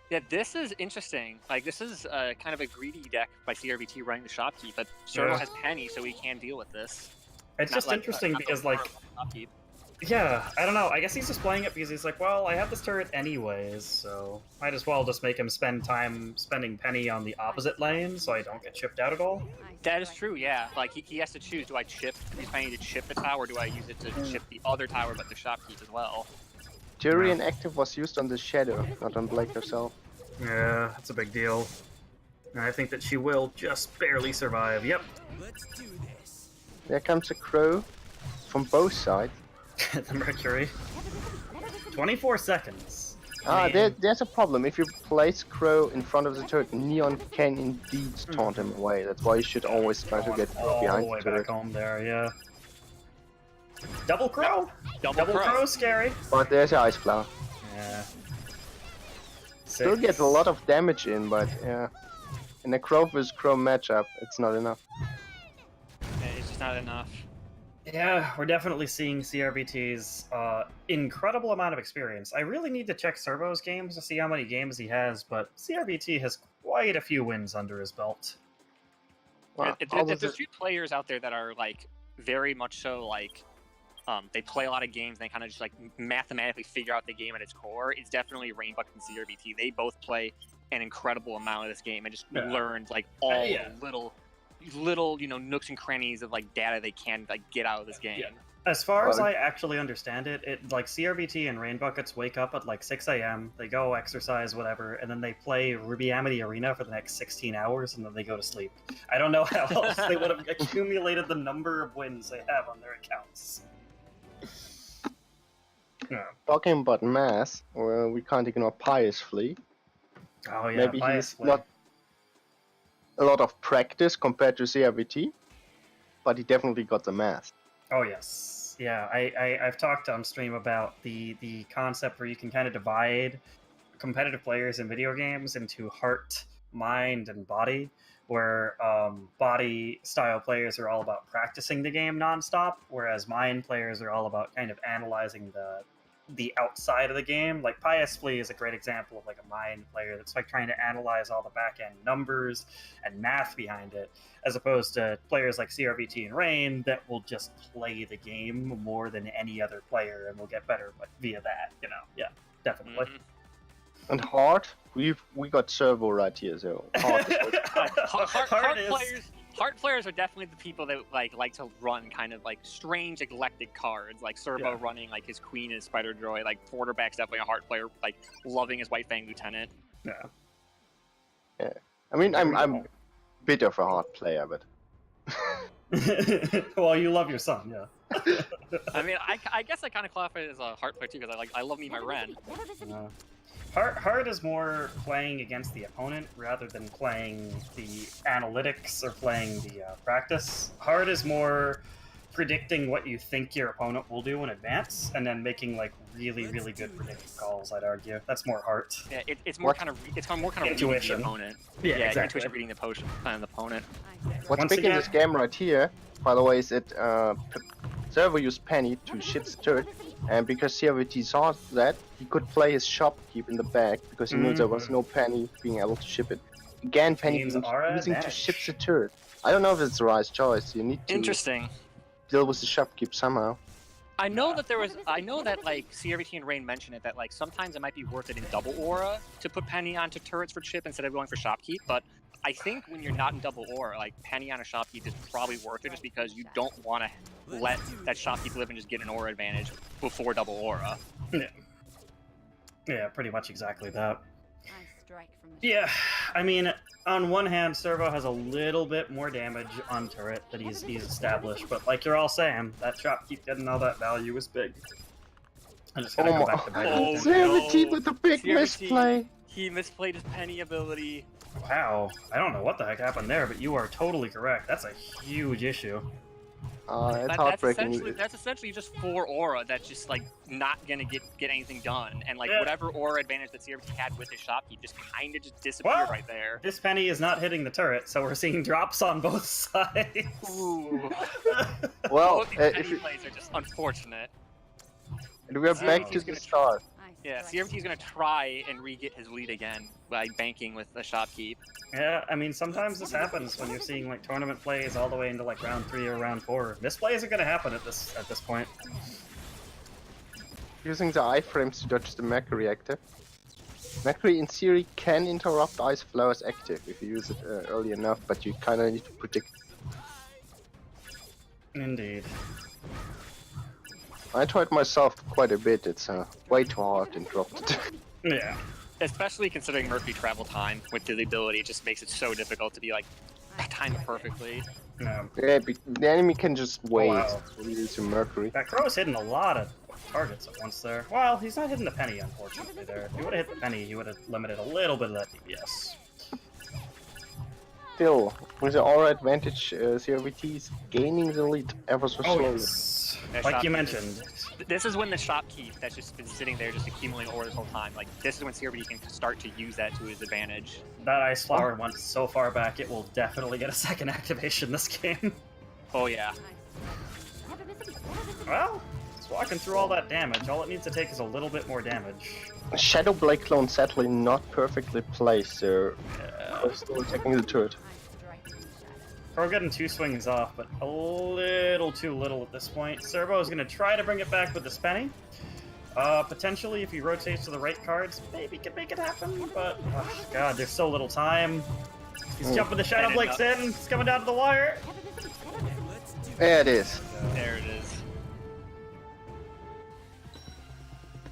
Yeah, this is interesting. Like, this is kind of a greedy deck by CRVT running the Shopkeep, but Servo has Penny, so he can deal with this. It's just interesting because, like, Shopkeep. yeah, I don't know. I guess he's just playing it because he's like, well, I have this turret anyways, so might as well just make him spend time spending Penny on the opposite lane so I don't get chipped out at all. That is true, yeah. Like, he has to choose, do I chip, use Penny to chip the tower, or do I use it to chip the other tower but the Shopkeep as well? Turian active was used on the Shadow, not on Blake herself. Yeah, that's a big deal. And I think that she will just barely survive. Yep. There comes a Crow from both sides. The Mercury. 24 seconds. There's a problem. If you place Crow in front of the turret, Neon can indeed taunt him away. That's why you should always try to get all behind the way the turret. back home there, yeah. Double Crow? Double Crow scary. But there's the Ice Flower. Yeah. Still gets a lot of damage in, but yeah. In a Crow vs Crow matchup, it's not enough. Yeah, it's just not enough. Yeah, we're definitely seeing CRVT's incredible amount of experience. I really need to check Servo's games to see how many games he has, but CRVT has quite a few wins under his belt. Wow. There's a few players out there that are, like, very much so, like, they play a lot of games and they kind of just, like, mathematically figure out the game at its core. It's definitely Rainbuck and CRVT. They both play an incredible amount of this game and just learned, like, all the little, you know, nooks and crannies of, like, data they can, like, get out of this game. Yeah. As far as I actually understand it, like, CRVT and Rainbuckets wake up at, like, 6 a.m., they go exercise, whatever, and then they play Ruby Amity Arena for the next 16 hours, and then they go to sleep. I don't know how else they would have accumulated the number of wins they have on their accounts. Yeah. Talking about Mass, well, we can't ignore Pious Flea. Oh yeah, Maybe Pious he's Flea. not a lot of practice compared to CRVT, but he definitely got the Mass. Oh yes, yeah. I've talked on stream about the concept where you can kind of divide competitive players in video games into heart, mind, and body. Where body style players are all about practicing the game nonstop, whereas mind players are all about kind of analyzing the outside of the game. Like Pious Flea is a great example of like a mind player that's like trying to analyze all the back end numbers and math behind it, as opposed to players like CRVT and Rain that will just play the game more than any other player and will get better via that. You know, yeah, definitely. Mm-hmm. And Heart, we got Servo right here, so Heart is Heart players are definitely the people that like to run kind of like strange eclectic cards, like Servo running like his Queen and Spider Droid, like Quarterback's definitely a Heart player, like loving his White Fang Lieutenant. Yeah. I mean, I'm a bit of a Heart player, but well, you love your son, yeah. I mean, I guess I kind of qualify as a Heart player too, because I love me my Ren. Heart is more playing against the opponent rather than playing the analytics or playing the practice. Heart is more predicting what you think your opponent will do in advance and then making like really good predictive calls. I'd argue that's more Heart. Yeah, it's more kind of intuition. Reading the opponent. Yeah, exactly. Intuition reading the opponent. What's big in this game right here, by the way, is that Servo used Penny to ship the turret, and because CRVT saw that, he could play his Shopkeep in the back because he knew there was no Penny being able to ship it. Again, Penny using to ship the turret. I don't know if it's the right choice. You need to deal with the Shopkeep somehow. I know that like CRVT and Rain mentioned it, that like sometimes it might be worth it in double aura to put Penny onto turrets for chip instead of going for Shopkeep, but I think when you're not in double aura, like Penny on a Shopkeep is probably worth it just because you don't want to let that Shopkeep live and just get an aura advantage before double aura. Yeah, pretty much exactly that. I strike from the Yeah, I mean, on one hand, Servo has a little bit more damage on turret that he's established, but like you're all saying, that Shopkeep getting all that value is big. I'm just gonna go back to CRVT with a big misplay. He misplayed his Penny ability. Wow, I don't know what the heck happened there, but you are totally correct. That's a huge issue. It's heartbreaking. That's essentially just 4 aura that's just like not gonna get anything done, and like whatever aura advantage that CRVT had with his Shopkeep just kind of just disappeared right there. This Penny is not hitting the turret, so we're seeing drops on both sides. Ooh. Well, Both these Penny plays are just unfortunate. And we are back to the start. Yeah, CRT is going to try and re-get his lead again by banking with the shopkeep. Yeah, I mean, sometimes this happens when you're seeing like tournament plays all the way into like round 3 or round 4. This play isn't gonna happen at this point. Using the iframes to dodge the mech reactor. Mercury in theory can interrupt Ice Flower's active if you use it early enough, but you kinda need to predict. Indeed. I tried myself quite a bit, it's way too hard and dropped it. Yeah. Especially considering Mercury travel time with the ability, it just makes it so difficult to be like, time it perfectly. No. Yeah, the enemy can just wait wow. using Mercury. That Crow's hitting a lot of targets at once there. Well, he's not hitting the penny, unfortunately, there. If he would have hit the penny, he would have limited a little bit of that DPS. Still, with the aura advantage, CRVT's gaining the lead ever so slowly. Yes. That Like you shopkeep mentioned. This is when the shopkeep that's just been sitting there just accumulating ore this whole time. Like, this is when CRVT can start to use that to his advantage. That Ice Flower went so far back, it will definitely get a second activation this game. Oh yeah. Well, it's walking through all that damage. All it needs to take is a little bit more damage. Shadow Blade clone sadly not perfectly placed, so still attacking the turret. Crow getting 2 swings off, but a little too little at this point. Servo is going to try to bring it back with this penny. Potentially, if he rotates to the right cards, maybe can make it happen, but oh god, there's so little time. He's jumping the Shadow Blades in, it's coming down to the wire. There it is. There it is.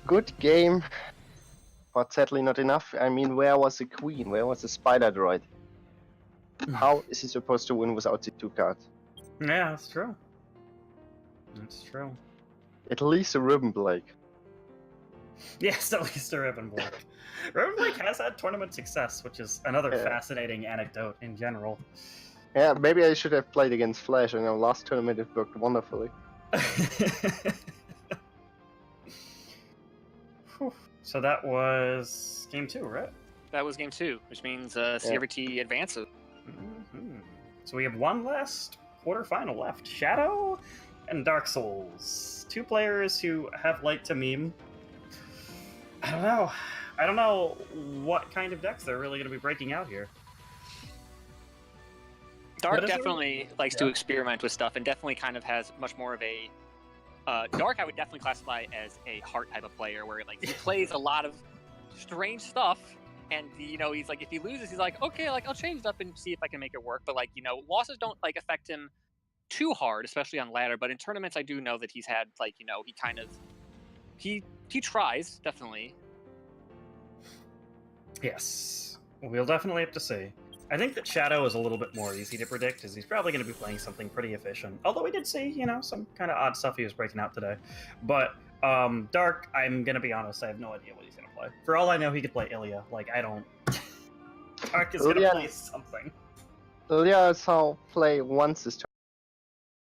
Good game, but sadly not enough. I mean, where was the queen? Where was the spider droid? How is he supposed to win without the 2 cards? Yeah, that's true. That's true. At least a Ribbon Blake. Yes, at least a Ribbon Blake. Ribbon Blake has had tournament success, which is another fascinating anecdote in general. Yeah, maybe I should have played against Flash. I know last tournament it worked wonderfully. So that was game 2, right? That was game 2, which means CRVT advances. Mm-hmm. So we have one last quarterfinal left. Shadow and Dark Souls. 2 players who have light to meme. I don't know what kind of decks they're really going to be breaking out here. Dark definitely likes to experiment with stuff and definitely kind of has much more of a... Dark I would definitely classify as a heart type of player where like he plays a lot of strange stuff and you know he's like if he loses he's like okay like I'll change it up and see if I can make it work, but like you know losses don't like affect him too hard, especially on ladder, but in tournaments I do know that he's had like you know he kind of he tries definitely. Yes, we'll definitely have to see. I think that Shadow is a little bit more easy to predict, as he's probably going to be playing something pretty efficient. Although we did see, you know, some kind of odd stuff he was breaking out today. But Dark, I'm going to be honest, I have no idea what he's going to play. For all I know, he could play Ilya. Like, I don't... Dark is going to play something. Ilya saw play once this